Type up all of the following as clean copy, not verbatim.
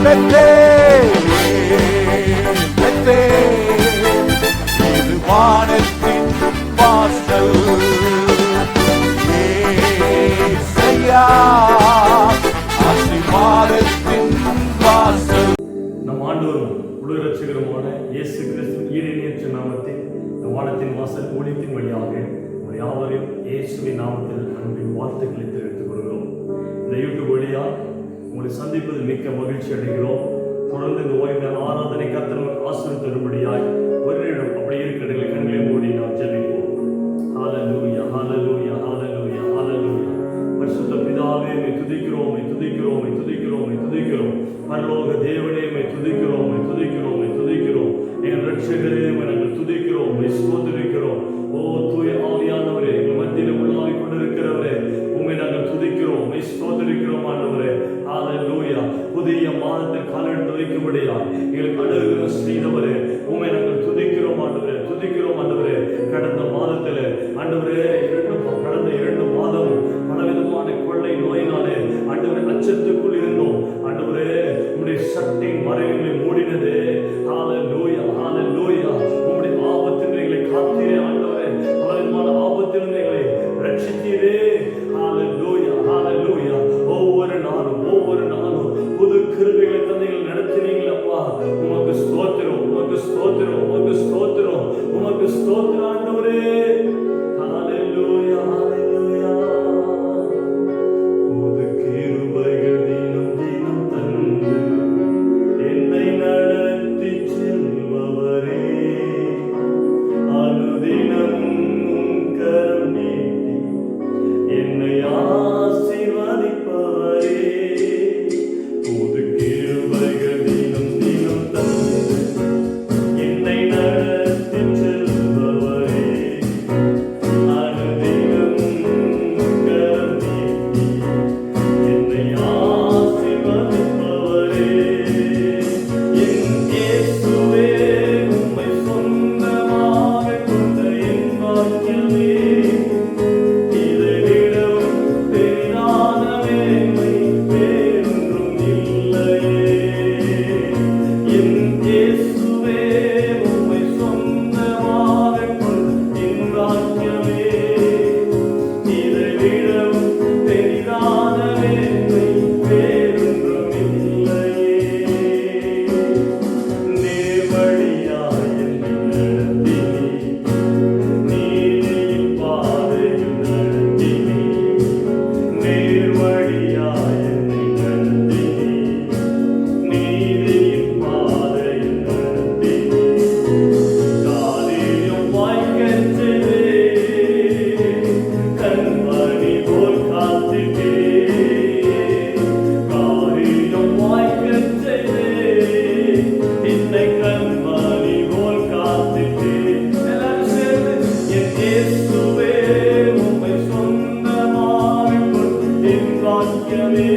பெற்றேன் பெற்றேன். இது வானத்தின் வாசல் ஏசையா, ஆசீர்வாதத்தின் வாசல். நம் ஆண்டவரும் உலக ரட்சகருமான இயேசு கிறிஸ்துவின் ஈடேற்ற நாமத்தில் இந்த வானத்தின் வாசல் ஊழியத்தின் வழியாக உங்கள் யாவரையும் இயேசுவின் நாமத்தில் அன்பின் வாழ்த்துக்களை தெரிவித்துக் கொள்கிறோம். இந்த யூடியூப் வழியாக உங்களை சந்திப்பதில் மிக்க மகிழ்ச்சி அடைகிறோம். தொடர்ந்து இந்த ஓய்வு ஆராதனை கர்த்தர் ஆசீர்வாதம் தரும்படியாய் ஒரு நிமிடம் அப்படி இருக்கிற கண்களை மூடி நாம் ஜெபிப்போம். ஹல்லேலூயா ஹல்லேலூயா ஹல்லேலூயா ஹல்லேலூயா. பரிசுத்த பிதாவே, உம்மை துதிக்கிறோம், உம்மை துதிக்கிறோம், உம்மை துதிக்கிறோம், உம்மை துதிக்கிறோம். பரலோக தேவனே, உம்மை துதிக்கிறோம், உம்மை துதிக்கிறோம், உம்மை துதிக்கிறோம். எங்கள் ரட்சகரே, உம்மை நாங்கள் துதிக்கிறோம், உம்மை ஸ்தோத்திரிக்கிறோம். ஓ தூய ஆவியானவரே, எங்கள் மத்தியில் உள்ளாவிக் கொண்டிருக்கிறவரே, உம்மை நாங்கள் துதிக்கிறோம், உம்மை ஸ்தோத்திரிக்கிறோம் ஆண்டவரே. ஹல்லேலூயா. புதிய மாதத்தில் காலெடுத்து வைக்கும்படியா எங்களுக்கு அனுகிரகம் செய்தவரே, உம்மை நாங்கள் துதிக்கிறோம் ஆண்டவரே, துதிக்கிறோம் ஆண்டவரே. கடந்த மாதத்தில் ஆண்டவரே கடந்த 2 மாதமும் பலவிதமான கொள்ளை நோயினாலே ஆண்டவரே அச்சத்துக்குள் இருந்தோம் ஆண்டவரே. உம்முடைய சட்டை மறைவுகளை மூடினதே. ஹல்லேலூயா ஹல்லேலூயா. உம்முடைய ஆபத்திலிருந்து எங்களை காத்தீரே ஆண்டவரே. பலவிதமான ஆபத்திலிருந்து எங்களை ரட்சித்தீரே. ஹல்லேலூயா ஹல்லேலூயா. ஒவ்வொரு நாளும் புது கிருபைகளை தந்தைகள் நடத்தினீங்களே அப்பா. உமக்கு ஸ்தோத்திரம், உமக்கு ஸ்தோத்திரம், உமக்கு ஸ்தோத்திரம், உமக்கு ஸ்தோத்திரம் ஆண்டவரே. ஹல்லேலூயா ஹல்லேலூயா. புது கிருபைகள் தினம் தினம் தந்து என்னை நடத்தி செல்பவரே, அனுதினமும் உம் கரம் நீட்டி என்னை ஆசீர்வதிப்பவரே. புது கிருபைகள் தினம் தினம் தந்து என்னை நடத்தி செல்பவரே, அனுதினமும் உம் கரம் நீட்டி என்னை ஆசீர்வதிப்பவரே. என் இயேசுவே, உம்மை சொந்தமாகக் கொண்ட என் பாக்கியமே, இதைவிடவும் பெரிதான மேன்மை வேறொன்றும் இல்லையே. என் இயேசுவே, உம்மை சொந்தமாகக் கொண்ட என் பாக்கியமே, இதைவிடவும் பெரிதான மேன்மை வேறொன்றும் இல்லையே. நேர்வழியாய் என்னை நடத்தினீர், நீதியின் பாதையில் நடத்தினீர். நேர்வழியாய் என்னை நடத்தினீர், நீதியின் பாதையில் நடத்தினீர். காரியம் வாய்க்கச் செய்தீர், கண்மணி போல் காத்திட்டீர். காரியம் வாய்க்கச் செய்தீர், என்னை கண்மணி போல் காத்திட்டீர். எல்லாரும் சேர்ந்து என் இயேசுவே, உம்மை சொந்தமாகக் கொண்ட என் பாக்கியமே,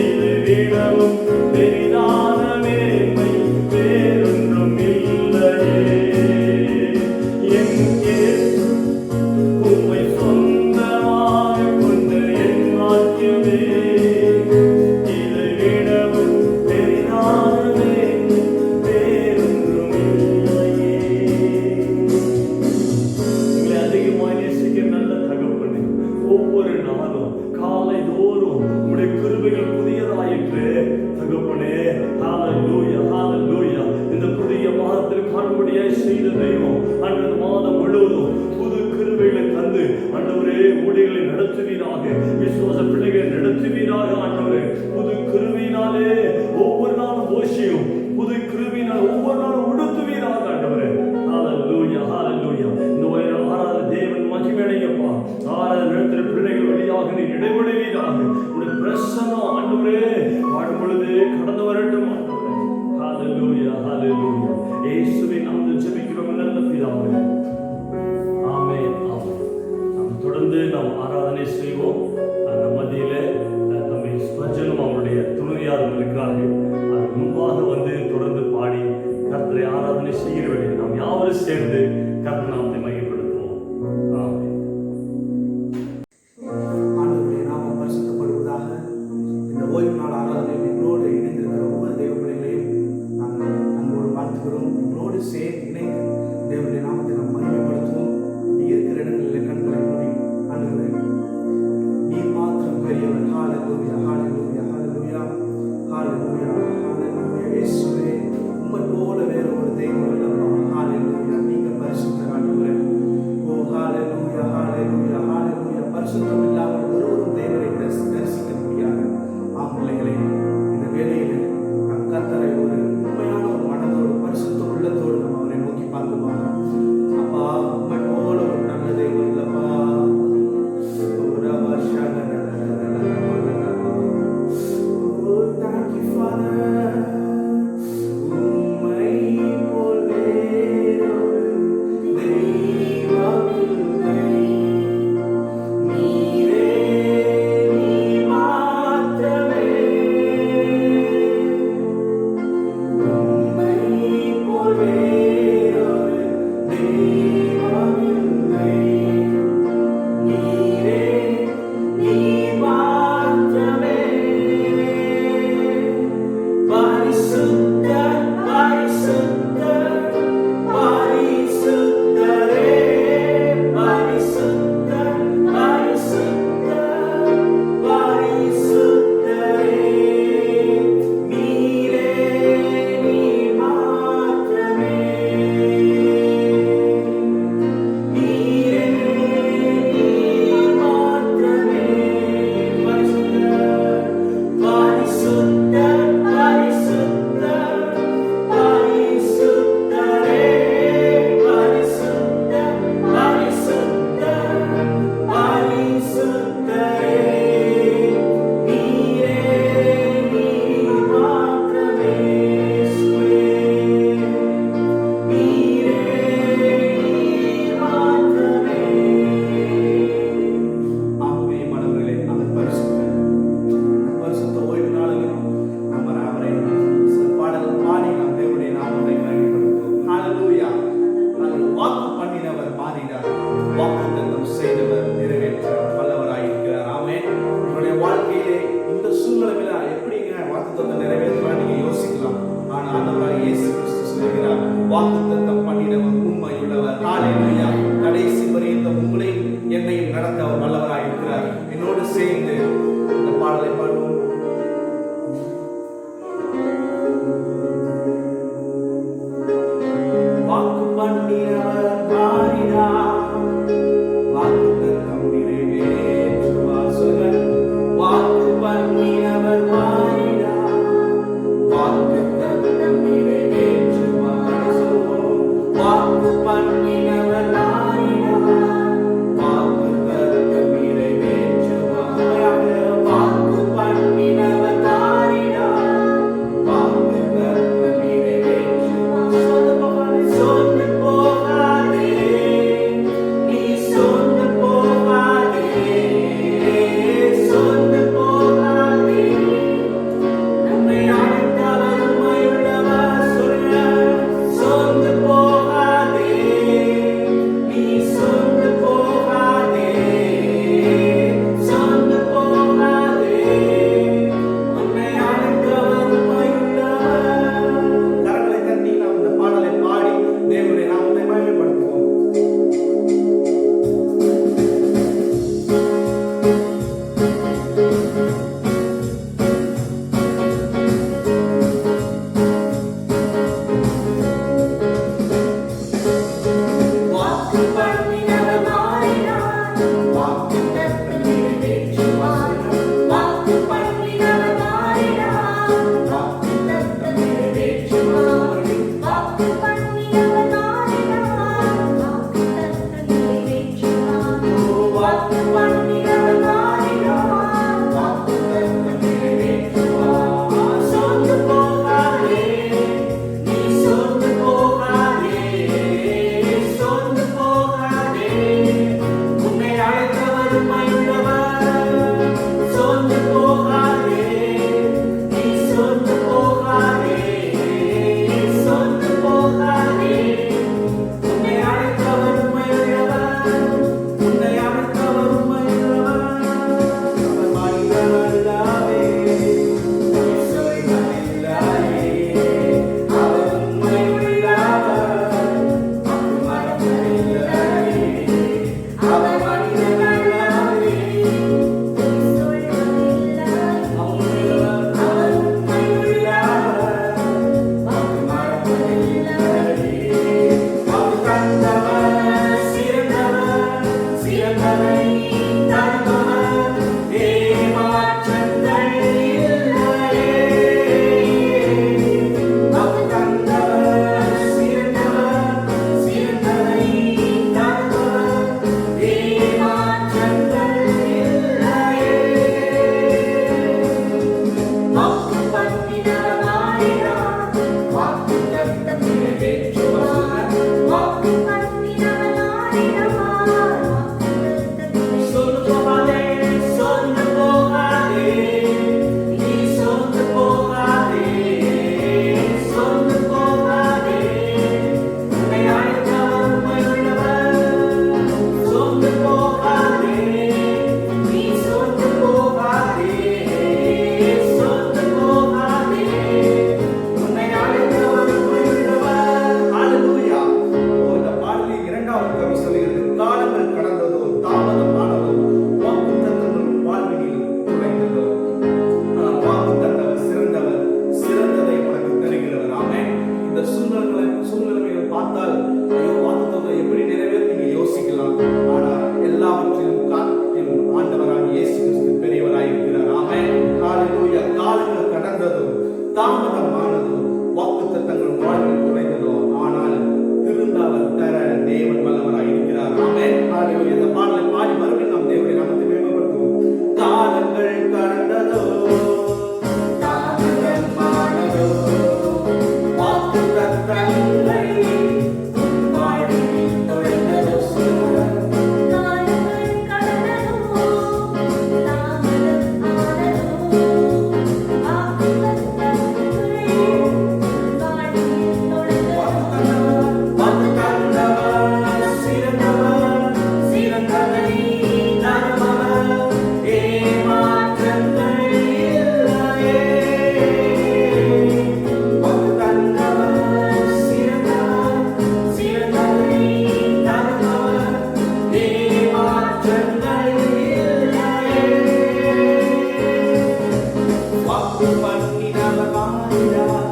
இதைவிடவும் பெரிதான மேன்மை வேறொன்றும் இல்லையே. என் இயேசு, உம்மை சொந்தமாகக் கொண்ட என் பாக்கியமே, இதைவிடவும் பெரிதான மேன்மை வேறொன்றும் இல்லையே. உங்களை அதிகமாக நேசிக்கிற நல்ல தகப்பனே, ஒவ்வொரு நாளும் காலை தோறும் உம்முடைய கிருபைகள் புதியதாயிற்று தகப்பனே. ஹல்லேலூயா ஹல்லேலூயா. இந்த புதிய மாதத்தில் காணும்படியாய் செய்த தெய்வம் அந்த மாதம் முழுவதும் புது கிருபைகளை தந்து ஆண்டவரே ஊழியர்களை நடத்துவீராக, விசுவாச பிள்ளைகளை நடத்துவீராக ஆண்டவரே. புது கிருபையினாலே ஒவ்வொரு நாளும் போஷியும், புது கிருபையினால் ஒவ்வொரு நாளும் உடுத்துவீராக ஆண்டவரே. ஹல்லேலூயா ஹல்லேலூயா. இந்த ஆராத தேவன் மகிமையடையப்பா. ஆராத நடத்துகிற பிள்ளைகள் வழியாக நீ இடைவிடுவீராக. உடைய பிரசன்னம் ஆண்டவரே வாழும் பொழுதே கடந்து வரட்டும் ஆண்டவரே. ஹல்லேலூயா ஹல்லேலூயா. இயேசுவின் நாமத்தில் ஜெபிக்கிறோம் நல்ல பிதாவே. ஆமென் ஆமென். நாம் தொடர்ந்து நாம் ஆராதனை செய்வோம். நம் மத்தியிலே தம்பி ஸ்பர்ஜனும் அவருடைய துணையாரும் இருக்கிறார்கள். அது முன்பாக வந்து தொடர்ந்து பாடி கர்த்தரை ஆராதனை செய்கிற வேண்டிய நாம் யாவரும் சேர்ந்து கர்த்தர் நாமத்தை மையப்படுத்துவோம். ஆமென். ஆண்டவருடைய நாமம் பரிசுத்தப்படுவதாக. இந்த ஓய்வு நாள் ஆராதனை எங்களோடு இணைந்து ஆண்டவராகிய இயேசு கிறிஸ்து சொல்கிறார், வாக்குத்தத்தம் பண்ணினவர் உண்மையுள்ளவர். ஹalleluya. கடைசி வரையும் உங்களையும் என்னையும் நடத்த அவர் வல்லவராய் இருக்கிறார். என்னோடு சேர்ந்து இந்த பாடலை பாடுவோம். வாக்கு பண்ணினவர் மாறினார், வாக்குத்தத்தம் நிறைவேற்றுவார். சொல்லுங்கள். வாக்கு பண்ணினவர் மாறினார், வாக்குத்தத்தம் நிறைவேற்றுவார். சொல்லுவோம். வாக்கு பண்ணினவர் மாறினார், வாக்குத்தத்தம் நிறைவேற்றுவார். வாக்கு பண்ணினவர் மாறினார், வாக்குத்தத்தம் நிறைவேற்றுவார். சொந்து போகாதே, நீ சொந்து போகாதே, சொந்து போகாதே, நம்மை அழைத்தவர் உண்மையுள்ளவர். சொல்ல சொந்து போகாதே, நீ சொந்து போகாதே, சொந்து போகாதே, நம்மை அழைத்தவர் உண்மையுள்ளவர். கரங்களை தட்டி நாம் இந்த பாடலை பாடி தேவனுடைய நாமத்தை மகிமைப்படுத்துவோம். வாக்கு பண்ணினவர் மாறினார், வாக்குத்தத்தம் நிறைவேற்றுவார். வாக்கு பண்ணினவர் மாறினார், வாக்குத்தத்தம் நிறைவேற்றுவார். வாக்கு பண்ணினவர் மாறினார், வாக்குத்தத்தம் நிறைவேற்றுவார். வாக்கு பண்ணினவர் மாறினார், வாக்குத்தத்தம் நிறைவேற்றுவார். சொந்து போகாதே, நீ சொந்து போகாதே, சொந்து போகாதே, உன்னை அழைத்தவர் உண்மையுள்ளவர். சொந்து போகாதே, நீ சொந்து போகாதே, சொந்து போகாதே, உன்னை அழைத்தவர் உண்மையுள்ளவர். உன்னை அழைத்தவர் உண்மையுள்ளவர். அவர் மனிதனல்லவே, இயேசுவினல்லவே, அவர் உண்மையுள்ளவர். அவர் மனிதனல்லவே, அவர் மனிதனல்லவே, அவர் உண்மையுள்ளவர். அவர் மனிதனல்லவே. வாக்கு தந்தவர் சிறந்தவர், சிறந்ததை தருபவர், ஏமாற்றங்கள் இல்லையே. வாக்கு தந்தவர் சிறந்தவர், சிறந்ததை தருபவர், ஏமாற்றங்கள் இல்லையே. வாக்கு பண்ணினவர் மாறினார், வாக்குத்தத்தம் நிறைவேற்றுவார். வாக்கு பண்ணினவர் மாறினார், வாக்குத்தத்தம் சொந்து போகாதே, சொந்து போகாதே, நீ சொந்து போகாதே, சொந்து போகாதே, உன்னை அழைத்தவர் உண்மையுள்ளவர். சொந்து போகாதே, நீ சொந்து போகாதே, சொந்து போகாதே, உன்னை அழைத்தவர் உண்மையுள்ளவர். ஹalleluya. இந்த பாடலில் இரண்டாவது கவி சொல்கிறது, காலங்கள் கடந்ததோ, தாமதமானதோ, வாக்குத்தத்தங்கள் வாழ்வினில் குறைந்ததோ, ஆனால் வாக்குத்தத்தவர் சிறந்தவர், சிறந்ததை உனக்கு தருகிறவர். ஆமென். இந்த சூழ்நிலைகளை பார்த்தால் ஐயோ வாக்குத்தத்தத்தை எப்படி நிறைவேறும் நீங்க யோசிக்கலாம். ஆனால் எல்லாவற்றிலும் காட்டிலும் ஆண்டவராகிய இயேசு கிறிஸ்து பெரியவராய் இருக்கிறார். ஆமென். ஹalleluya. காலங்கள் கடந்ததோ, தாமதமானதோ, வாக்குத்தத்தங்கள் வாழ்வில் குறைந்ததோ, ஆனால் திரும்ப அவர் தர தேவன் வல்லவராய் இருக்கிறார். ஆமென். ஹalleluya. இந்த பாடலை பாடி மறுபடியும் நாம் தேவனுடைய நாமத்தை மேம்படுத்துவோம். காலங்கள் கடந்ததோ, தாமதமானதோ, வாக்குத்தத்தங்கள் உன் வாழ்வில் குறைந்ததோ. காலங்கள் கடந்ததோ, தாமதமானதோ, வாக்குத்தத்தம் வாக்கு பண்ணினவர் மாறினார்.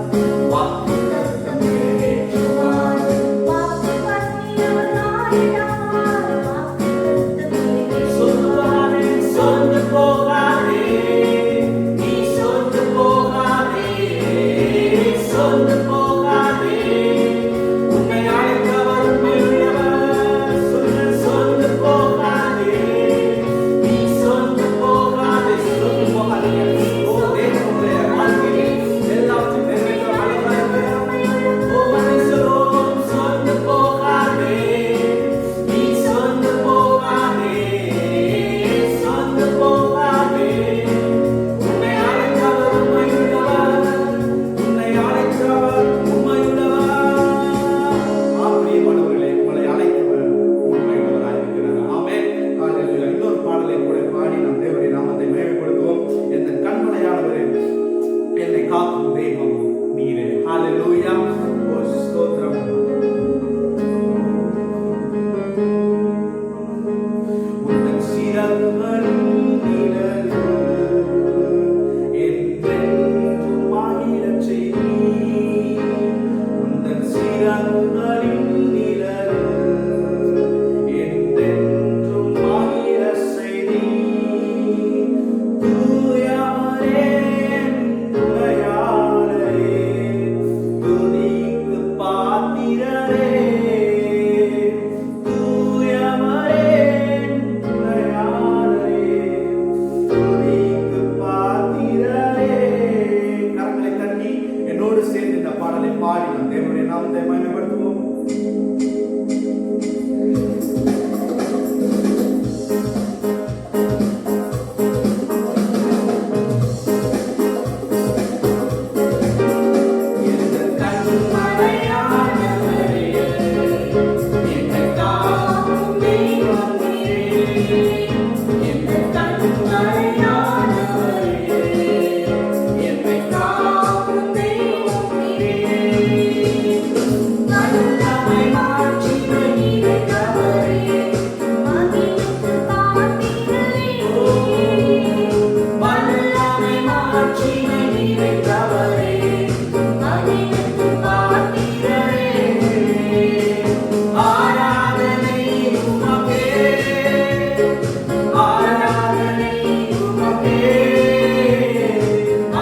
வாக்குத்தத்தம் நிறைவேற்றுவார். வாக்கு பண்ணியவர் மாறினார். வாக்குத்தத்தம் நிறைவேற்றுவார். சொல்வானே சொந்து போகாதே, நீ சொந்து போகாதே, சொந்து போகாதே. உன்னை அழைத்தவர் உண்மையுள்ளவர். சொல்லு சொந்து போகாதே, நீ சொந்து போகாதே, சொந்து போகாதே. ஓ தேவனுடைய வாழ்க்கையில் எல்லாத்தையும் நிறைவேற்ற வல்லவராயிருக்கிறார். ஓ மனுஷரோடும் சொந்து போகாதே, நீ சொந்து போகாதே, சொந்து போகாதே. உன்னை அழைத்தவர் உண்மையுள்ளவர். உன்னை அழைத்தவர் உண்மையுள்ளவர். பிரியமானவர்களே, உங்களை அழைத்தவர் உண்மையுள்ளவராயிருக்கிறார். ஆமென். ஹல்லேலூயா. இன்னொரு பாடலை கூட பாடி நம் தேவனுடைய நாமத்தை மகிமைப்படுத்துவோம். என் கண்மலையானவரே, என்னை காக்கும் தெய்வம் நீரே. ஹல்லேலூயா. ஓ ஸ்தோத்திரம். உந்தன் சிறகுகளின் நிழல் என்றென்றும் மகிழச் செய்தீர். உந்தன் சிறகுகளின் நிழல் என்றென்றும் மகிழச் செய்தீர். தூயவரே, என் துணையாளரே, துதிக்கு பாத்திரரே. தூயவரே, என் துணையாளரே, துதிக்கு பாத்திரரே. கரங்களை தட்டி என்னோடு சேர்ந்து இந்த பாடலை பாடி நம் தேவனுடைய நாமத்தை மகிமைப்படுத்துவோம். என் கண்மலையானவரே, என்னை காக்கும் தெய்வம் நீரே. என் கண்மலையானவரே, என்னை காக்கும் தெய்வம் நீரே. வல்லமை மாட்சிமை நிறைந்தவரே, மகிமைக்கு பாத்திரரே. வல்லமை மாட்சிமை நிறைந்தவரே, மகிமைக்கு பாத்திரரே. ஆராதனை உமக்கே, ஆராதனை உமக்கே,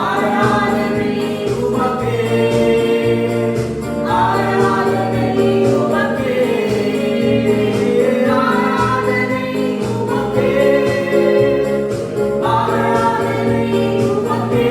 ஆராதனை உமக்கே, ஆராதனை உமக்கே, ஆராதனை உமக்கே, ஆராதனை உமக்கே.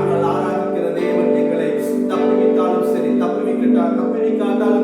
நாங்கள் ஆராதிக்கிற தேவன் எங்களை தப்புவித்தாலும் சரி, தப்புவிக்காட்டாலும்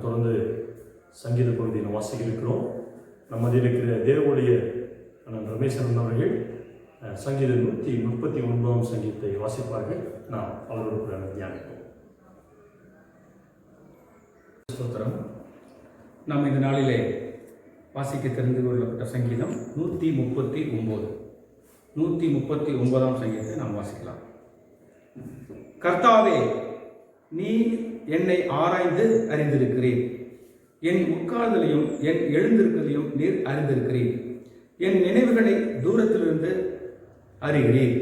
நாம் தொடர்ந்து சங்கீத பகுதியில் வாசிக்க இருக்கிறோம். நம்ம மத்தியில் இருக்கிற தேவனுடைய அண்ணன் ரமேசன் அவர்கள் சங்கீதம் 139 சங்கீதத்தை வாசிப்பார்கள். நாம் அவர்களுக்கு தியானிப்போம். ஸ்தோத்திரம். நாம் இந்த நாளிலே வாசிக்க தெரிந்து கொள்ளப்பட்ட சங்கீதம் 139. 139ஆம் சங்கீதத்தை நாம் வாசிக்கலாம். கர்த்தாவே, நீ என்னை ஆராய்ந்து அறிந்திருக்கிறீர். என் உட்கார்தலையும் என் எழுந்திருக்கிறதையும் நீர் அறிந்திருக்கிறீர். என் நினைவுகளை தூரத்திலிருந்து அறிகிறீர்.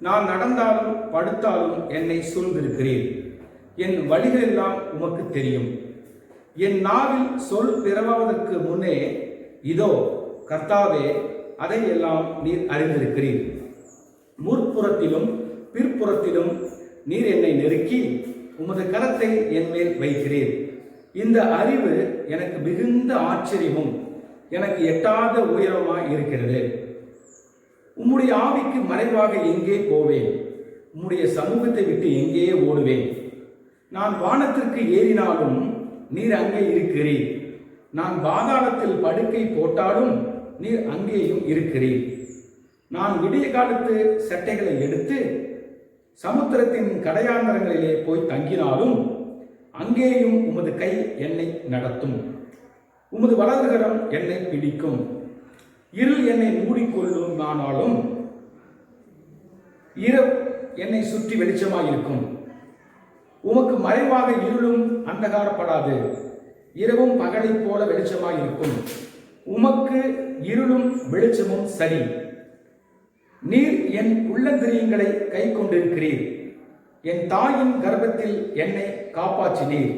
நான் நடந்தாலும் படுத்தாலும் என்னை சூழ்ந்திருக்கிறீர். என் வழிகளெல்லாம் உமக்கு தெரியும். என் நாவில் சொல் பிறவாவதற்கு முன்னே இதோ கர்த்தாவே, அதையெல்லாம் நீர் அறிந்திருக்கிறீர். முற்புறத்திலும் பிற்புறத்திலும் நீர் என்னை நெருக்கி உமது கரத்தை என் மேல் வைக்கிறீர். இந்த அறிவு எனக்கு மிகுந்த ஆச்சரியமும் எனக்கு எட்டாத உயரமாய் இருக்கிறது. உம்முடைய ஆவிக்கு மறைவாக எங்கே போவேன்? உம்முடைய சமூகத்தை விட்டு எங்கே ஓடுவேன்? நான் வானத்திற்கு ஏறினாலும் நீர் அங்கே இருக்கிறீர். நான் பாதாளத்தில் படுக்கை போட்டாலும் நீர் அங்கேயும் இருக்கிறீர். நான் விடிய காலத்து சட்டைகளை எடுத்து சமுத்திரத்தின் கடையாந்தரங்களிலே போய் தங்கினாலும் அங்கேயும் உமது கை என்னை நடத்தும். உமது வலதுகரம் என்னை பிடிக்கும். இருள் என்னை மூடிக்கொள்ளும், ஆனாலும் இரவு என்னை சுற்றி வெளிச்சமாயிருக்கும். உமக்கு மறைவாக இருளும் அந்தகாரப்படாது. இரவும் பகலைப் போல வெளிச்சமாயிருக்கும். உமக்கு இருளும் வெளிச்சமும் சரி. நீர் என் உள்ளந்திரியங்களை கை கொண்டிருக்கிறீர். என் தாயின் கர்ப்பத்தில் என்னை காப்பாற்றினீர்.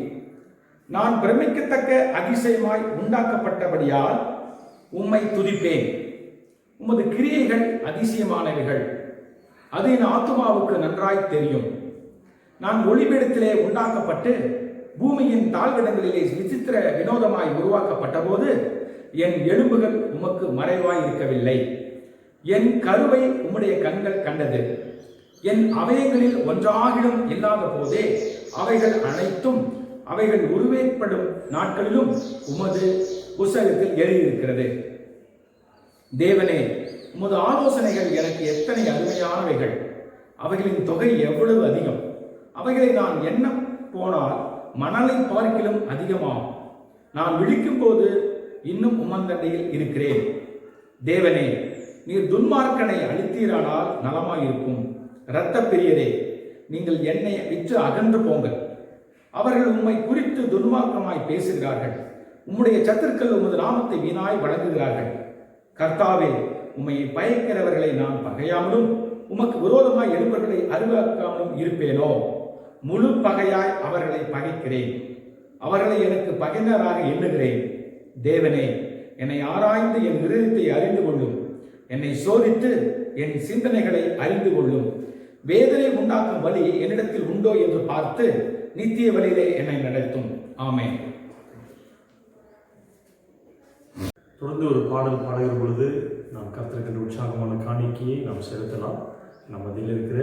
நான் பிரமிக்கத்தக்க அதிசயமாய் உண்டாக்கப்பட்டபடியால் உம்மை துதிப்பேன். உமது கிரியைகள் அதிசயமானவைகள், அது என் ஆத்துமாவுக்கு நன்றாய் தெரியும். நான் ஒளிபெடுத்திலே உண்டாக்கப்பட்டு பூமியின் தாழ்விடங்களிலே விசித்திர வினோதமாய் உருவாக்கப்பட்ட போது என் எலும்புகள் உமக்கு மறைவாய் இருக்கவில்லை. என் கருவை உம்முடைய கண்கள் கண்டது. என் அவயங்களில் ஒன்றாகிலும் இல்லாத போதே அவைகள் அனைத்தும் அவைகள் உருவேற்படும் நாட்களிலும் உமது புஸ்தகத்தில் எழுதியிருக்கிறது. தேவனே, உமது ஆலோசனைகள் எனக்கு எத்தனை அருமையானவைகள்! அவைகளின் தொகை எவ்வளவு அதிகம்! அவைகளை நான் எண்ண போனால் மணலை பார்க்கிலும் அதிகமாகும். நான் விழிக்கும் போது இன்னும் உமந்தண்டையில் இருக்கிறேன். தேவனே, நீர் துன்மார்க்கனை அழித்தீரானால் நலமாயிருக்கும். இரத்த பிரியரே, நீங்கள் என்னை விற்று அகன்று போங்கள். அவர்கள் உம்மை குறித்து துன்மார்க்கமாய் பேசுகிறார்கள். உம்முடைய சத்துருக்கள் உமது நாமத்தை வீணாய் வழங்குகிறார்கள். கர்த்தாவே, உம்மை பயக்கிறவர்களை நான் பகையாமலும் உமக்கு விரோதமாய் எழுபவர்களை அருவாக்காமலும் இருப்பேனோ? முழு பகையாய் அவர்களை பகைக்கிறேன். அவர்களை எனக்கு பகைஞராக எண்ணுகிறேன். தேவனே, என்னை ஆராய்ந்து என் இருதயத்தை அறிந்து கொள்ளும். என்னை சோதித்து என் சிந்தனைகளை அறிந்து கொள்ளும். வேதனை உண்டாக்கும் வழி என்னிடத்தில் உண்டோ என்று பார்த்து நித்திய வழியிலே என்னை நடத்தும். ஆமென். தொடர்ந்து ஒரு பாடல் பாடுகிற பொழுது நாம் கர்த்தருக்கு உற்சாகமான காணிக்கையை நாம் செலுத்தலாம். நம்ம மத்தியில் இருக்கிற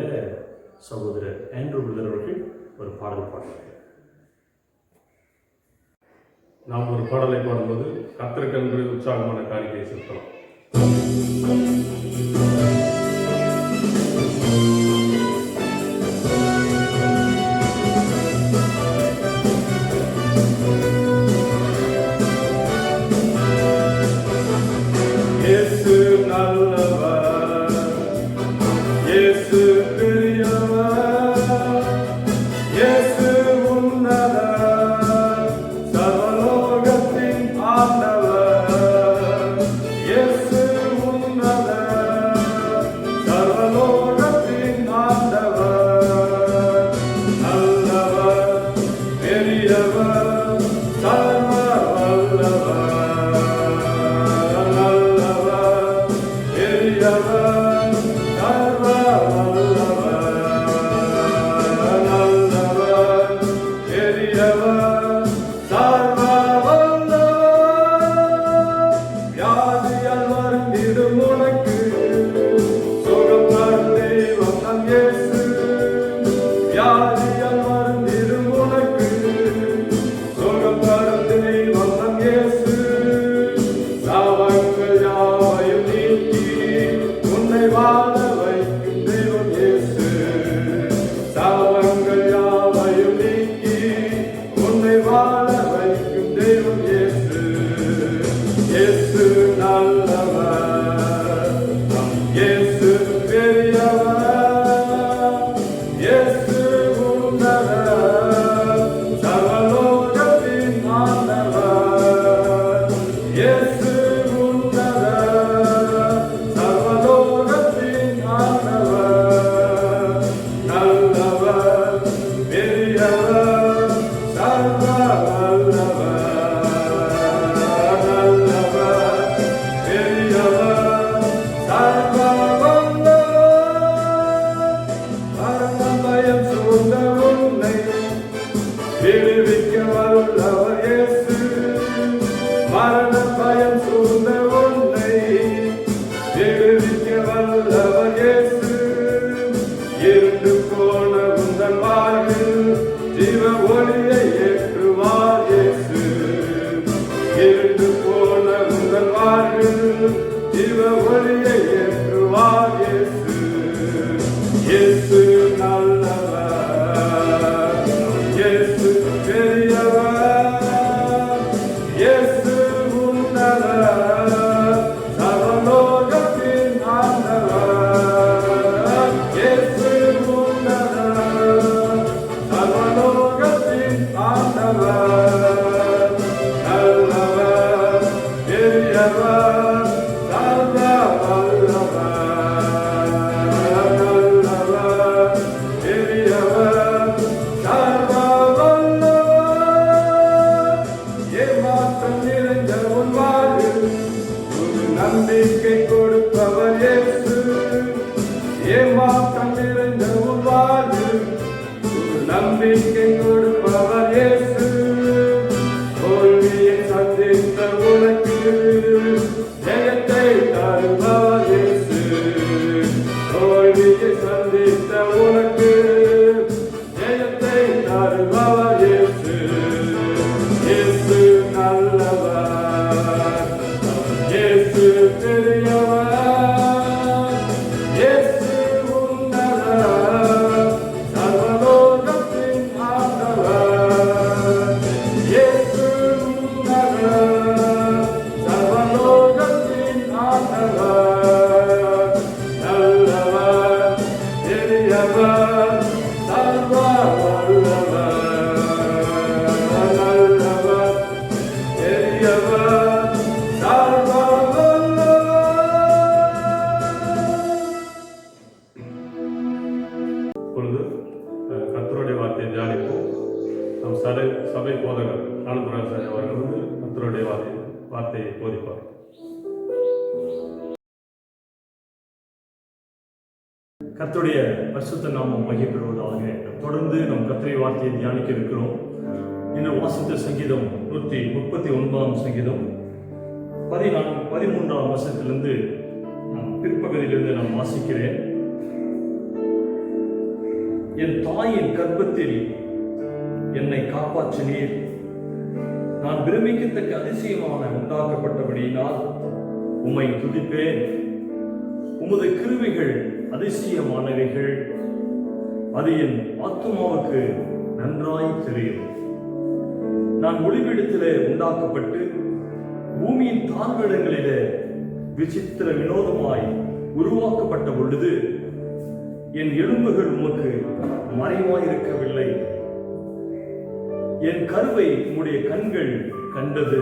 சகோதரர் ஆண்ட்ரூ பிரதர் அவர்கள் ஒரு பாடல் பாடுவார்கள். நாம் ஒரு பாடலை பாடும்போது கர்த்தருக்கு உற்சாகமான காணிக்கையை செலுத்தலாம். இயேசு நல்லவர், இயேசு பெரியவர், இயேசு உன்னதர், சர்வலோகத்தின் ஆண்டவர். இயேசு உன்னதர், சர்வலோகத்தின் ஆண்டவர். நல்லவர், பெரியவர், சர்வ வல்லவர். வியாதியால் வருந்திடும் உனக்கு சுகம் தரும் போன உந்தன் வாழ்வில் ஜீவ ஒளியை ஏற்றுவார் இயேசு. இருண்டு போன உந்தன் வாழ்வில் ஜீவ ஒளியை ஏற்றுவார் இயேசு. இயேசு நல்லவர், இயேசு பெரியவர், இயேசு உன்னதர், சர்வலோகத்தின் ஆண்டவர். இயேசு உன்னதர், சர்வலோகத்தின் ஆண்டவர். நல்லவர், பெரியவர், சர்வ வல்லவர். நல்லவர், பெரியவர், சர்வ வல்லவர். ஏமாற்றம் நிறைந்த உன் வாழ்வில் ஒரு நம்பிக்கை கொடுப்பவர் இயேசு. ஏமாற்றம் நிறைந்த உன் வாழ்வில் ஒரு நம்பிக்கை கொடுப்பவர் இயேசு. தோல்வியை சந்தித்த உனக்கு ஜெயத்தை தருபவர் இயேசு. தோல்வியை சந்தித்த உனக்கு ஜெயத்தை தருபவர் இயேசு. இயேசு நல்லவர், இயேசு பெரியவர், இயேசு உன்னதர், சர்வலோகத்தின் ஆண்டவர். இயேசு உன்னதர், சர்வலோகத்தின் ஆண்டவர். நல்லவர், பெரியவர், சர்வ வல்லவர். நல்லவர், பெரியவர், சர்வ இப்பொழுது கர்த்தருடைய வார்த்தையை தியானிப்போம். நம் சபை போதகர் ஆனந்தராஜ் அவர்கள் வந்து கர்த்தருடைய வார்த்தையை போதிப்பார். கர்த்தருடைய பரிசுத்த நாமம் மகிமைப்படுவதாக. தொடர்ந்து நம் கர்த்தருடைய வார்த்தையை தியானிக்க இருக்கிறோம். இன்று வாசித்த சங்கீதம் 139 சங்கீதம் 13 வசனத்திலிருந்து பிற்பகுதியிலிருந்து நான் வாசிக்கிறேன். என் தாயின் கர்ப்பத்தில் என்னை காப்பாற்றினீர். நான் பிரமிக்கத்தக்க அதிசயமான உண்டாக்கப்பட்டபடியினால் உம்மை துதிப்பேன். உமது கிருபைகள் அதிசயமானவைகள், அது என் ஆத்துமாவுக்கு நன்றாய் தெரியும். நான் ஒளிவிடத்திலே உண்டாக்கப்பட்டு பூமியின் தாழ்விடங்களிலே விசித்திர வினோதமாய் உருவாக்கப்பட்ட பொழுது என் எலும்புகள் உமக்கு மறைவாயிருக்கவில்லை. என் கருவை உம்முடைய கண்கள் கண்டது.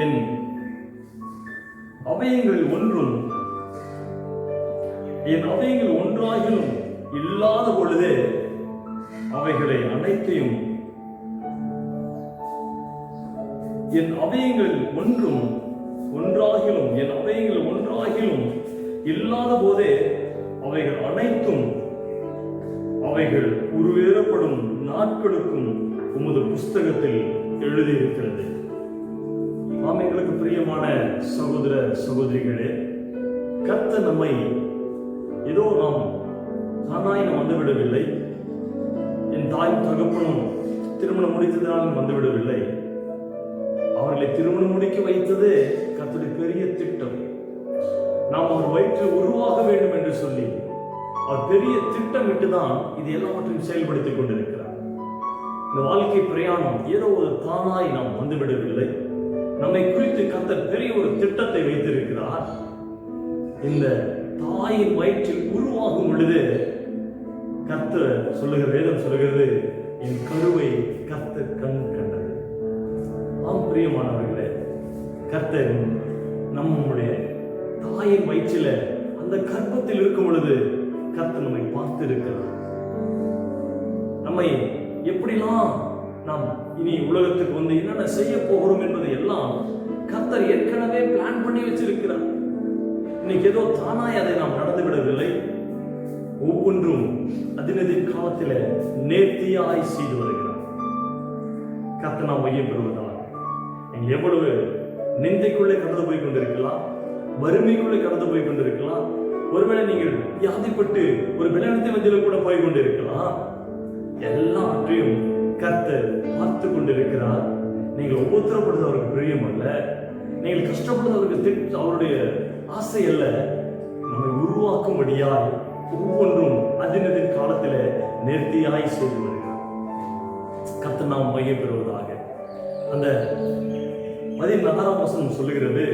என் அவயங்கள் ஒன்றாகிலும் இல்லாத பொழுதே அவைகளை அனைத்தையும் என் அவயங்கள் ஒன்றாகிலும் இல்லாத போதே அவைகள் அனைத்தும் அவைகள் உருவேறப்படும் நாட்களுக்கும் உமது புஸ்தகத்தில் எழுதியிருக்கிறது. எங்களுக்கு பிரியமான சகோதர சகோதரிகளே, கர்த்தர் நம்மை ஏதோ நாம் வந்துவிடவில்லை. என் தாயும் தகப்பனும் திருமணம் முடித்ததினாலும் வந்துவிடவில்லை. அவர்களை திருமணம் முடிக்க வைத்தது கர்த்தருடைய பெரிய திட்டம். நாம் அவர் வயிற்றில் உருவாக வேண்டும் என்று சொல்லி அவர் பெரிய திட்டமிட்டுதான் இது எல்லாவற்றையும் செயல்படுத்திக் கொண்டிருக்கிறார். இந்த வாழ்க்கை பிரயாணம் ஏதோ ஒரு தானாய் நாம் வந்துவிடவில்லை. நம்மை குறித்து கர்த்தர் பெரிய ஒரு திட்டத்தை வைத்திருக்கிறார். இந்த தாயின் வயிற்றில் உருவாகும் பொழுது கர்த்தர் வேதம் சொல்லுகிறது, என் கருவை கர்த்தர் கண்டது. ஆம் பிரியமானவர்களே, கர்த்தர் நம்முடைய தாயின் வயிற்றில அந்த கர்ப்பத்தில் இருக்கும் பொழுது கர்த்தர் நம்மை பார்த்து இருக்கிறார். நம்மை எப்படிலாம் நாம் இனி உலகத்துக்கு வந்து என்னென்ன செய்ய போகிறோம் என்பதை எல்லாம் கர்த்தர் ஏற்கனவே பிளான் பண்ணி வச்சிருக்கிறார். இன்னைக்கு ஏதோ தானாய் அதை நாம் நடந்துவிடவில்லை. ஒவ்வொன்றும் அதினதின் காலத்தில் நேர்த்தியாய் செய்து வருகிறார். கர்த்தர் நாம் மையம் பெறுவதால் நீங்கள் எவ்வளவு நிந்தைக்குள்ளே கடந்து போய் கொண்டிருக்கலாம், வறுமைக்குள்ளே கடந்து போய் கொண்டிருக்கலாம், ஒருவேளை நீங்கள் வியாதிப்பட்டு ஒரு பலவீனத்தின் மத்தியில் கூட போய் கொண்டிருக்கலாம். எல்லாவற்றையும் கர்த்தர் பார்த்து கொண்டிருக்கிறார். நீங்கள் உபத்திரப்படுவது அவருக்கு பிரியம் அல்ல, நீங்கள் கஷ்டப்படுவது அவருக்கு அவருடைய ஆசை அல்ல. நம்மை உருவாக்கும்படியாய் ஒவ்வொன்றும் அதினதின் காலத்தில் நேர்த்தியாய் செய்து வருகிறார். கர்த்தர் நாம் மையம் பெறுவதாக. அந்த 14ஆம் வசனம் சொல்லுகிறது,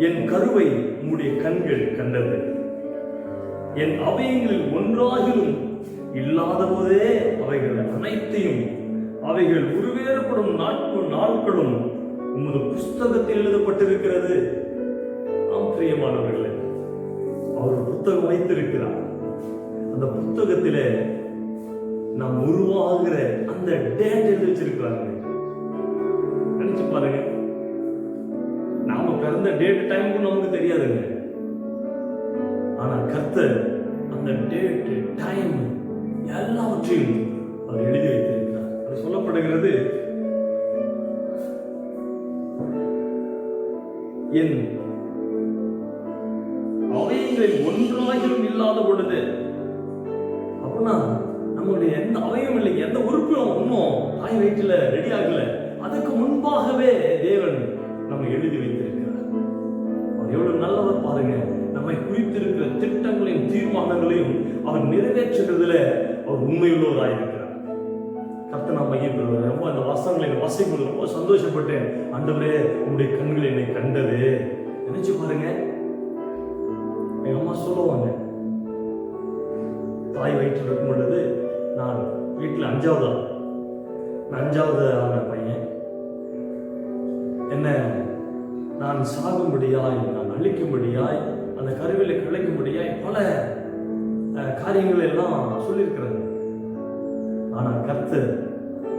என் கருவை உம்முடைய கண்கள் கண்டது, என் அவயங்களில் ஒன்றாகிலும் இல்லாத போதே அவைகள் அனைத்தையும் அவைகள் உருவேறப்படும் நாட்களும் உமது புஸ்தகத்தில் எழுதப்பட்டிருக்கிறது. ஆம் பிரியமானவர்களே, அவர் புத்தகம் வைத்திருக்கிறார். அந்த புத்தகத்திலே நாம் உருவாகிற அந்த டேட் எழுதி வச்சிருக்கிறாங்க. நினைச்சு பாருங்க, நாம பிறந்த டேட் டைமுக்கு நமக்கு தெரியாதுங்க. ஆனா கர்த்தர் அந்த டேட் டைம் எல்லாவற்றையும் அவர் எழுதி வைத்திருக்கிறார். அது சொல்லப்படுகிறது, என் அவயங்களில் ஒன்றாகிலும் இல்லாத பொழுது. அப்படின்னா நம்மளுடைய எந்த அவயம் இல்லைங்க, எந்த உறுப்பும் இன்னும் தாய் வயிற்றுல ரெடி ஆகல, அதுக்கு முன்பாகவே தேவன் நம்ம எழுதி வைத்திருக்கிறார். அவர் எவ்வளவு நல்லவர் பாருங்க. நம்மை குறித்திருக்கிற திட்டங்களையும் தீர்மானங்களையும் அவர் நிறைவேற்றுகிறதுல அவர் உண்மையுள்ளவராயிருக்கிறார். கர்த்தர் நாம் மையம் பெறுவார். ரொம்ப அந்த வசனங்களை வாசிக்கும் ரொம்ப சந்தோஷப்பட்டேன். ஆண்டவரே, உங்களுடைய கண்கள் என்னை கண்டது. நினைச்சு பாருங்க, எங்க அம்மா சொல்லுவாங்க, தாய் வயிற்றில் இருக்கும் பொழுது நான் வீட்டில் அஞ்சாவது ஆன பையன். என்ன நான் சாகும்படியாய், நான் அழிக்கும்படியாய், அந்த கருவிலை கிளைக்கும்படியாய் பல காரியங்கள் எல்லாம் சொல்லியிருக்கிறாங்க. ஆனா கர்த்தர்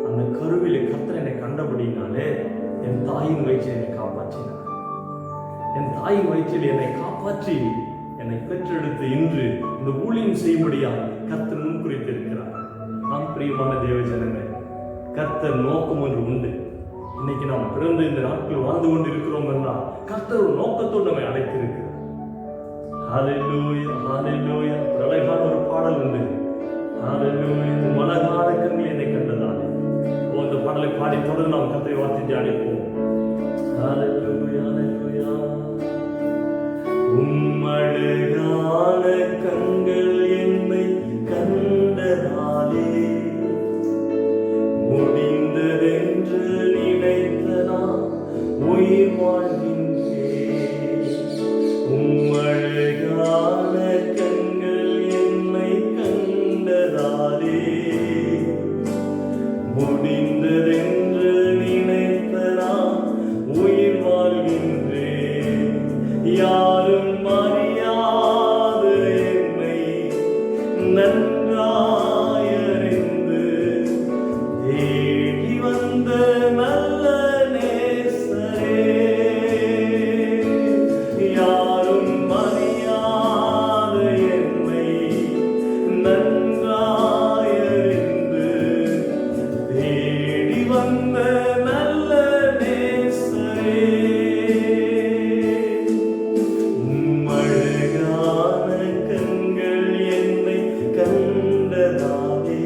அந்த கருவிலை கர்த்தர் என்னை கண்டபடினாலே என் தாயின் வயிற்றில் என்னை காப்பாற்றினார். என் தாயின் வயிற்றில் என்னை காப்பாற்றி என்னை பெற்றெடுத்து இன்று இந்த ஊழியம் செய்யும்படியாய் கர்த்தர் முன் குறித்திருக்கிறார். நாம் பிரியமான தேவ ஜனமே, கர்த்தர் நோக்கம் ஒன்று உண்டு. இன்னைக்கு நாம் பிறந்து இந்த நாட்கள் வாழ்ந்து கொண்டு இருக்கிறோம் என்றால் கர்த்தர் ஒரு நோக்கத்தோடு நம்மை அழைத்திருக்கிறார். ஹல்லேலூயா, ஹல்லேலூயா. அழகான ஒரு பாடல் உண்டு, ஹல்லேலூயா. மலகான கண்கள் என்னை கண்டதாலே. இந்த பாடலை பாடி தொடர்ந்து நாம் கர்த்தரை வார்த்தை தியானிப்போம். ஹல்லேலூயா, ஹல்லேலூயா. அழகான கண்கள் என்னை கண்டதாலே முடிந்ததென்று நினைத்த நான் உயிர் வாழ்கின்றேன். அழகான கண்கள் என்னை கண்டதாலே முடிந்ததென்று நினைத்த நான் உயிர் வாழ்கின்றேன். யாரும் அறியாத என்னை நன்றாயறிந்து தேடி வந்த நல்ல நேசரே. யாரும் அறியாத என்னை நன்றாயறிந்து தேடி வந்த நல்ல நேசரே. அழகான கண்கள் என்னை கண்டதாலே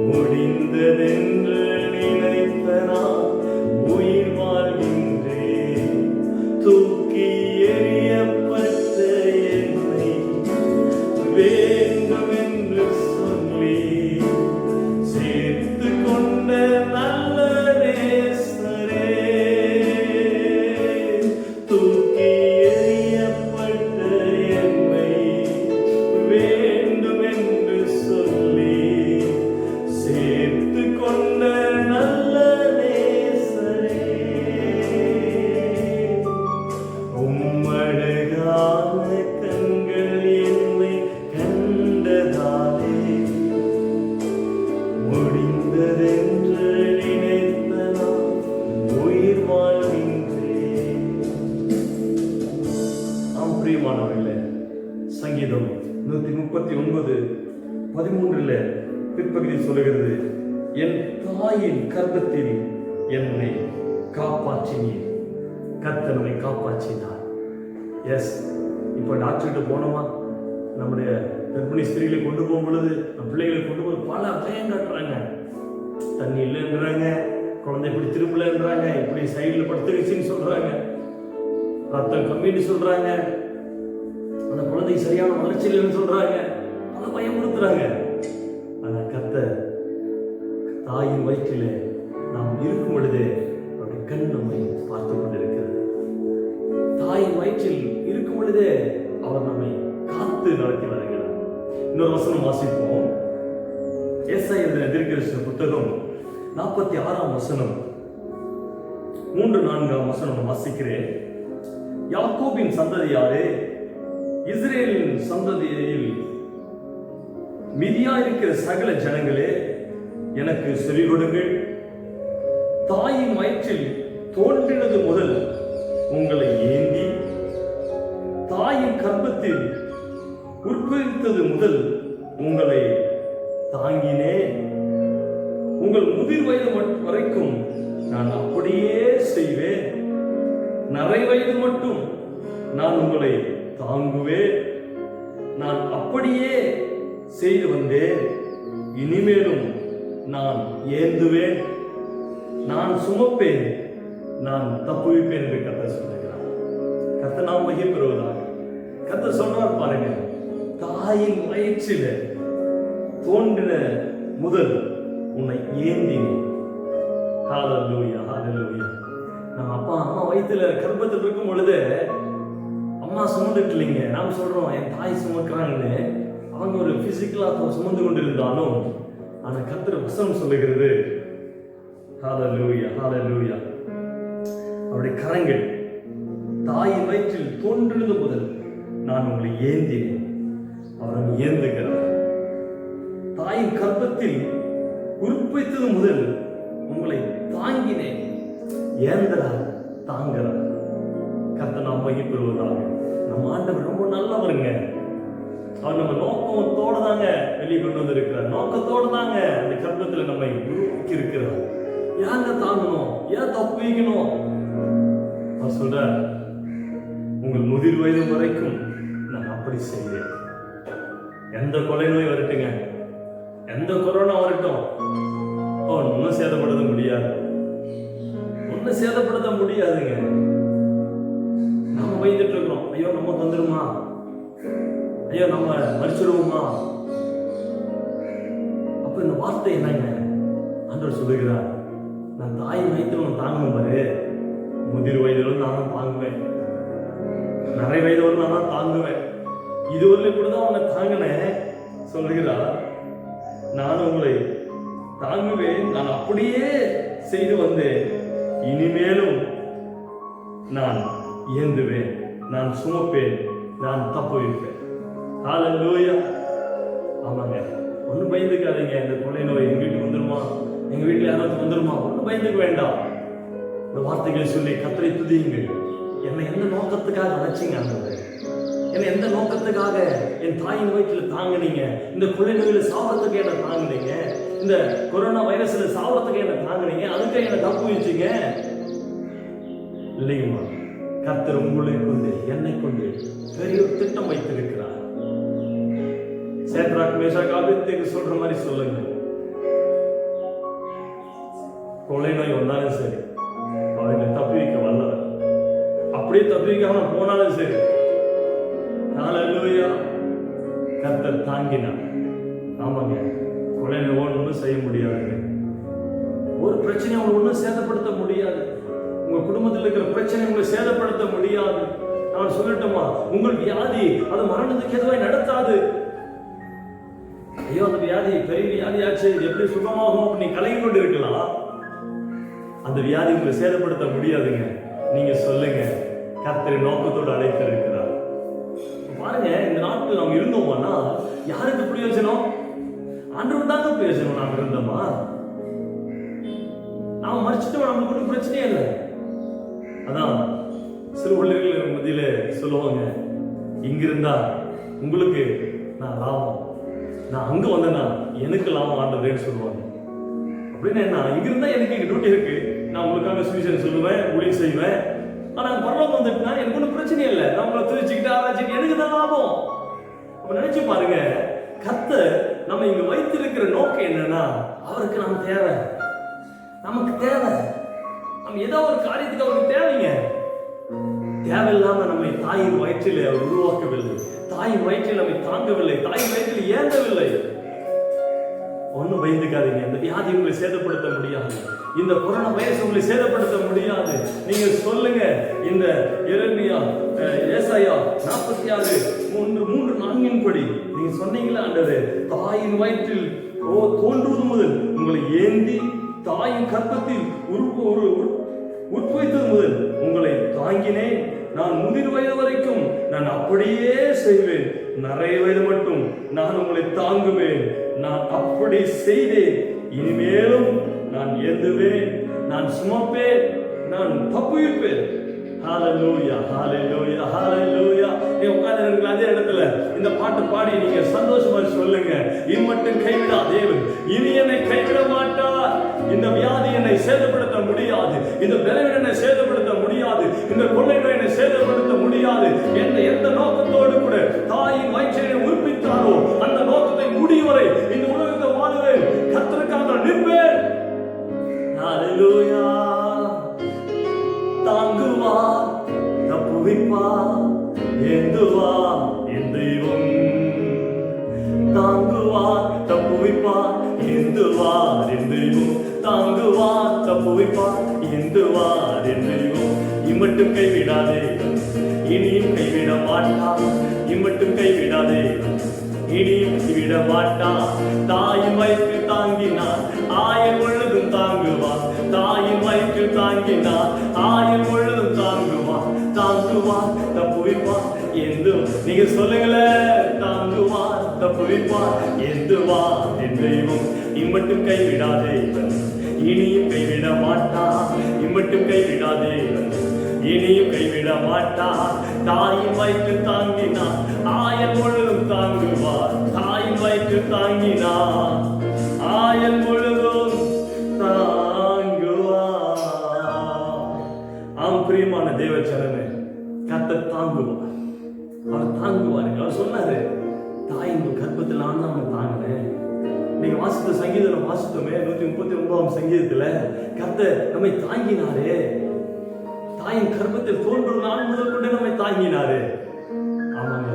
முடிந்ததென்று நினைத்த நான் உயிர் வாழ்கின்றேன். தூக்கி எறியப்பட்ட என்னை வேண்டும் என்று சொல்லி சேர்த்து கொண்ட நல்ல நேசரே. தூக்கி எறியப்பட்ட என்னை வேண்டும் என்று சொல்லி சேர்த்து கொண்ட நல்ல நேசரே. அழகான கண்கள் என்னை கண்டதாலே முடிந்ததென்று நினைத்த நான் உயிர் வாழ்கின்றேன். ஆம் பிரியமானவர்களே, சங்கீதம் 139:13 பிற்பகுதி சொல்லுகிறது, என் தாயின் கர்ப்பத்தில் என்னை காப்பாற்றினீர். கர்த்தர் நம்மை காப்பாற்றினார். எஸ், இப்போ டாக்டர்கிட்ட போனோமா, நம்முடைய கர்ப்பிணி ஸ்திரீகளை கொண்டு போகும் பொழுது, நம்ம பிள்ளைகளை கொண்டு போது பல பயம் காட்டுறாங்க. தண்ணி இல்லைன்றாங்க, குழந்தை இப்படி திருப்பலன்றாங்க, இப்படி சைடில் படுத்துருச்சுன்னு சொல்றாங்க, ரத்தம் கம்மின்னு சொல்றாங்க, அந்த குழந்தை சரியான வளர்ச்சி இல்லைன்னு சொல்றாங்க, பல பயமுறுத்துறாங்க. ஆனா கர்த்தர் தாயின் வயிற்றிலே நாம் இருக்கும் பொழுது அவருடைய கண் நம்மை பார்த்து கொண்டிருக்கிறது. தாயின் வயிற்றில் இருக்கும் பொழுதே அவர் நம்மை காத்து நடத்தி வருகிறார். இன்னொரு வசனம் வாசிப்போம். ஏசாயா தீர்க்கதரிசன புத்தகம் 46ஆம் வசனம் 3-4ஆம் வசனம் வாசிக்கிறேன். யாக்கோபின் சந்ததியாரே, இஸ்ரேலின் சந்ததியில் மீதியாயிருக்கிற சகல ஜனங்களே, எனக்கு செவி கொடுங்கள். தாயின் வயிற்றில் தோன்றினது முதல் உங்களை ஏந்தி, தாயின் கர்ப்பத்தில் உற்பவித்தது முதல் உங்களை தாங்கினேன். உங்கள் முதிர் வயது வரைக்கும் நான் அப்படியே செய்வேன். நரை வயது மட்டும் நான் உங்களை தாங்குவேன். நான் அப்படியே செய்து வந்தேன், இனிமேலும் நான் ஏந்துவேன். நான் சுமப்பேன், நான் தப்புவிப்பேன் என்று கர்த்தர் சொல்லுகிறார். கர்த்தர் நாம் மகிமை பெறுவதாக. கர்த்தர் சொல்றார் பாருங்க, தாயின் வயிற்றில தோன்றின முதல் உன்னை ஏந்தினேன். ஹல்லேலூயா, ஹல்லேலூயா. நம்ம அப்பா அம்மா வயிற்றுல கர்ப்பத்தில் இருக்கும் பொழுது அம்மா சுமந்துட்டு இல்லைங்க, நாம் சொல்றோம் என் தாய் சுமக்கிறாங்கன்னு. அவங்க ஒரு பிசிக்கலா சுமந்து கொண்டிருந்தாலும், ஆனா கர்த்தர் வசனம் சொல்லுகிறது, ஹல்லேலூயா, ஹல்லேலூயா, அவருடைய கரங்கள் தாயின் வயிற்றில் தோன்றினது முதல் நான் உங்களை ஏந்தினேன். அவர் ஏந்துகிறார். தாயின் கர்ப்பத்தில் உற்பவித்தது முதல் உங்களை தாங்கினேன். ஏந்தரார், தாங்கிறார். கர்த்தர் நாம் மகிமை பெறுவதாக. நம்ம ஆண்டவர் ரொம்ப நல்லவருங்க. அவர் நம்ம நோக்கத்தோடு தாங்க வெளியே கொண்டு வந்திருக்கிறார். நோக்கத்தோடு தாங்க அந்த கர்ப்பத்தில் நம்மை உருவாக்கி இருக்கிறார். ஏங்க தாங்கணும், ஏன் தப்பு வைக்கணும்? அவர் சொல்றார், உங்கள் முதிர் வயது வரைக்கும் நான் அப்படி செய்வேன். எந்த கொலை நோய் வரட்டுங்க, எந்த கொரோனா வரட்டும், ஒன்னும் சேதப்படுத்த முடியாது, ஒன்னும் சேதப்படுத்த முடியாதுங்க. நம்ம பயந்துட்டு இருக்கிறோம், ஐயோ நம்ம வந்துருமா, ஐயோ நம்ம மறிச்சிடுவோமா. அப்ப இந்த வார்த்தை என்னங்க? ஆண்டவர் சொல்லுகிறார், நான் தாய் வயிற்றில் தாங்கணும் பாரு, முதிர் வயதிலும் நானும் தாங்குவேன், நிறைய வயது நான் தாங்குவேன், இதுவரையிலும் கூட தான் உன்னை தாங்கினேன் சொல்லுகிறார். நான் உங்களை தாங்குவேன், நான் அப்படியே செய்து வந்தேன், இனிமேலும் நான் ஏந்துவேன், நான் சுமப்பேன், நான் தப்புவிப்பேன். ஹல்லேலூயா. ஆமாங்க, ஒன்றும் பயந்துக்காதீங்க. இந்த கொள்ளை நோய் எங்க வீட்டுக்கு வந்துருமா, எங்க வீட்டில் யாராவது வந்துருமா, ஒன்றும் பயந்துக்க வேண்டாம். இந்த வார்த்தைகளை சொல்லி கர்த்தரை துதியுங்கள். என்னை எந்த நோக்கத்துக்காக நினைச்சீங்க ஆண்டவரே? என்னை எந்த நோக்கத்துக்காக என் தாயின் வயிற்றில் தாங்கினீங்க? இந்த கொள்ளை நோயில சாவத்துக்கு என்ன தாங்கினீங்க? இந்த கொரோனா வைரஸ்ல சாவத்துக்கு என்ன தாங்கினீங்க? அதுக்கு என்ன தப்பு வச்சீங்க? இல்லையுமா, கர்த்தர் உங்களை கொண்டு என்னை கொண்டு பெரிய திட்டம் வைத்திருக்கிறார். சேத்ராக் மேஷாக் ஆபேத்நேகோ சொல்ற மாதிரி சொல்லுங்க, கொள்ளை நோய் வந்தாலும் சரி அவரை தப்பி வைக்க வல்லவர். அப்படியே தப்பி வைக்காம போனாலும் சரி, ஹல்லேலூயா, கர்த்தர் தாங்கினார். ஆமாங்க, கொள்ளை நோய் ஒன்றும் செய்ய முடியாது. ஒரு பிரச்சனை உங்களை ஒன்றும் சேதப்படுத்த முடியாது. உங்க குடும்பத்தில் இருக்கிற பிரச்சனை உங்களை சேதப்படுத்த முடியாது. நான் சொல்லட்டுமா, உங்கள் வியாதி அது மரணத்துக்கு எதுவாய் நடத்தாது. ஐயோ அந்த வியாதி பெரிய வியாதியாச்சு, எப்படி சுகமாகும் அப்படின்னு கலங்கி கொண்டு இருக்கலாம். அந்த வியாதி உங்களை சேதப்படுத்த முடியாதுங்க. நீங்க சொல்லுங்க, கர்த்தரின் நோக்கத்தோடு அழைத்து இருக்கிறார். பாருங்க, இந்த நாட்டில் நாம் இருந்தோம்னா யாருக்கு பிரயோஜனம்? ஆண்டவர் தாங்க பிரயோஜனம். நாம் இருந்தோமா, நாம் மறிச்சிட்டோம், நமக்கு ஒன்றும் பிரச்சனையே இல்லை. அதான் சிறு பிள்ளைகள் மத்தியில சொல்லுவாங்க, இங்கிருந்தா உங்களுக்கு நான் லாபம், நான் அங்க வந்தேன்னா எனக்கு லாபம் ஆண்டவரேன்னு சொல்லுவாங்க. அப்படின்னு என்ன, இங்கிருந்தா எனக்கு இங்க டியூட்டி இருக்கு, நான் உங்களுக்காக சுவிசேஷம் சொல்லுவேன், ஊழியம் செய்வேன், ஆனா பரலோகம் வந்துட்டுனா எனக்கு ஒன்றும் பிரச்சனை இல்லை. நான் உங்களை துதிச்சுக்கிட்டு ஆராய்ச்சிக்கிட்டு எனக்கு தான் லாபம். அப்ப நினைச்சு பாருங்க, கர்த்தர் நம்ம இங்க வைத்திருக்கிற நோக்கம் என்னன்னா, அவருக்கு நம்ம தேவை, நமக்கு தேவை. நம்ம ஏதோ ஒரு காரியத்துக்கு அவருக்கு தேவைங்க. தேவையில்லாம நம்மை தாயின் வயிற்றில் அவர் உருவாக்கவில்லை, தாயின் வயிற்றில் நம்மை தாங்கவில்லை, தாயின் வயிற்றில் ஏந்தவில்லை. ஒன்னும் பயந்துக்காதீங்க. இந்த வியாதி உங்களை சேதப்படுத்த முடியாது, இந்த கொரோனா வைரஸ் உங்களை சேதப்படுத்த முடியாது. நீங்க சொல்லுங்க, இந்த எரேமியா ஏசாயா 46:3-4 படி நீங்க சொன்னீங்களா, ஆண்டவரே தாயின் வயிற்றில் தோன்றுவது முதல் உங்களை ஏந்தி தாயின் கர்ப்பத்தில் உட்புகுத்தது முதல் உங்களை தாங்கினேன். நான் முதிர் வயது வரைக்கும் நான் அப்படியே செய்வேன். நிறைய வயது மட்டும் நான் உங்களை தாங்குவேன். நான் அப்படி செய்தேன். இனிமேலும் நான் ஏந்துவேன், நான் சுமப்பேன், நான் தப்புவிப்பேன். ஹalleluya, ஹalleluya, ஹalleluya. நீ உட்கார்ந்திருக்கிற அதே இடத்துல இந்த பாட்டு பாடி நீங்க சந்தோஷமா சொல்லுங்க, இம்மட்டும் கைவிடா தேவன், இனி என்னை கைவிட மாட்டார். இந்த வியாதி என்னை சேதப்படுத்த முடியாது, இந்த பலவீனம் என்னை சேதப்படுத்த முடியாது, இந்த கொள்ளை நோய் என்னை சேதப்படுத்த முடியாது. எந்த நோக்கத்தோடு கூட தாயின் வயிற்றை உறுப்பித்தாரோ அந்த நோக்கத்தை முடியும் வரை இந்த உலகத்தை வாழுவேன், கர்த்தருக்காக நிற்பேன். ஹalleluya. தாங்குவா, தப்புவிப்பா, ஏந்துவா என் தெய்வம். தாங்குவா, தப்புவிப்பா, ஏந்துவா என் தெய்வம். தாங்குவா, தப்புவிப்பா, ஏந்துவா என் தெய்வம். இம்மட்டும் கைவிடாதே, இனியும் கைவிட மாட்டா. இம்மட்டும் கைவிடாதே, இனியும் கைவிட மாட்டா. தாயின் வயிற்று தாங்கினார், ஆயுள் முழுதும் தாங்குவார். தாயின் வயிற்று தாங்கினார், ஆயுள் முழுதும் தாங்குவார். தாங்குவார், தப்புவிப்பார், எந்தும். நீங்க சொல்லுங்களேன், தாங்குவார், தப்புவிப்பார், எந்துவார் என் தெய்வம். இம்மட்டும் கைவிடாதே, இனியும் கைவிட மாட்டா. இம்மட்டும் கைவிடாதே, இனியும் கைவிட மாட்டா. தாயின் வயிற்று தாங்கினார், ஆயுள் முழுதும் தாங்குவார். தாயின் வயிற்று தாங்கினார், ஆயுள் முழுதும் தாங்குவார். ஆம் பிரியமான தேவச்சரமே, கர்த்தர் தாங்குவார், அவர் தாங்குவார். அவர் சொன்னாரு, தாயின் கர்ப்பத்தில் நான் தான் அவனை தாங்கினேன். நீங்க வாசித்த சங்கீதம் வாசித்தோமே, 139ஆம் சங்கீதத்துல கர்த்தர் நம்மை தாங்கினாரே. தாயின் கர்ப்பத்தில் தோன்றும் நாள் முதல் கொண்டு நம்மை தாங்கினாரு. ஆமாங்க,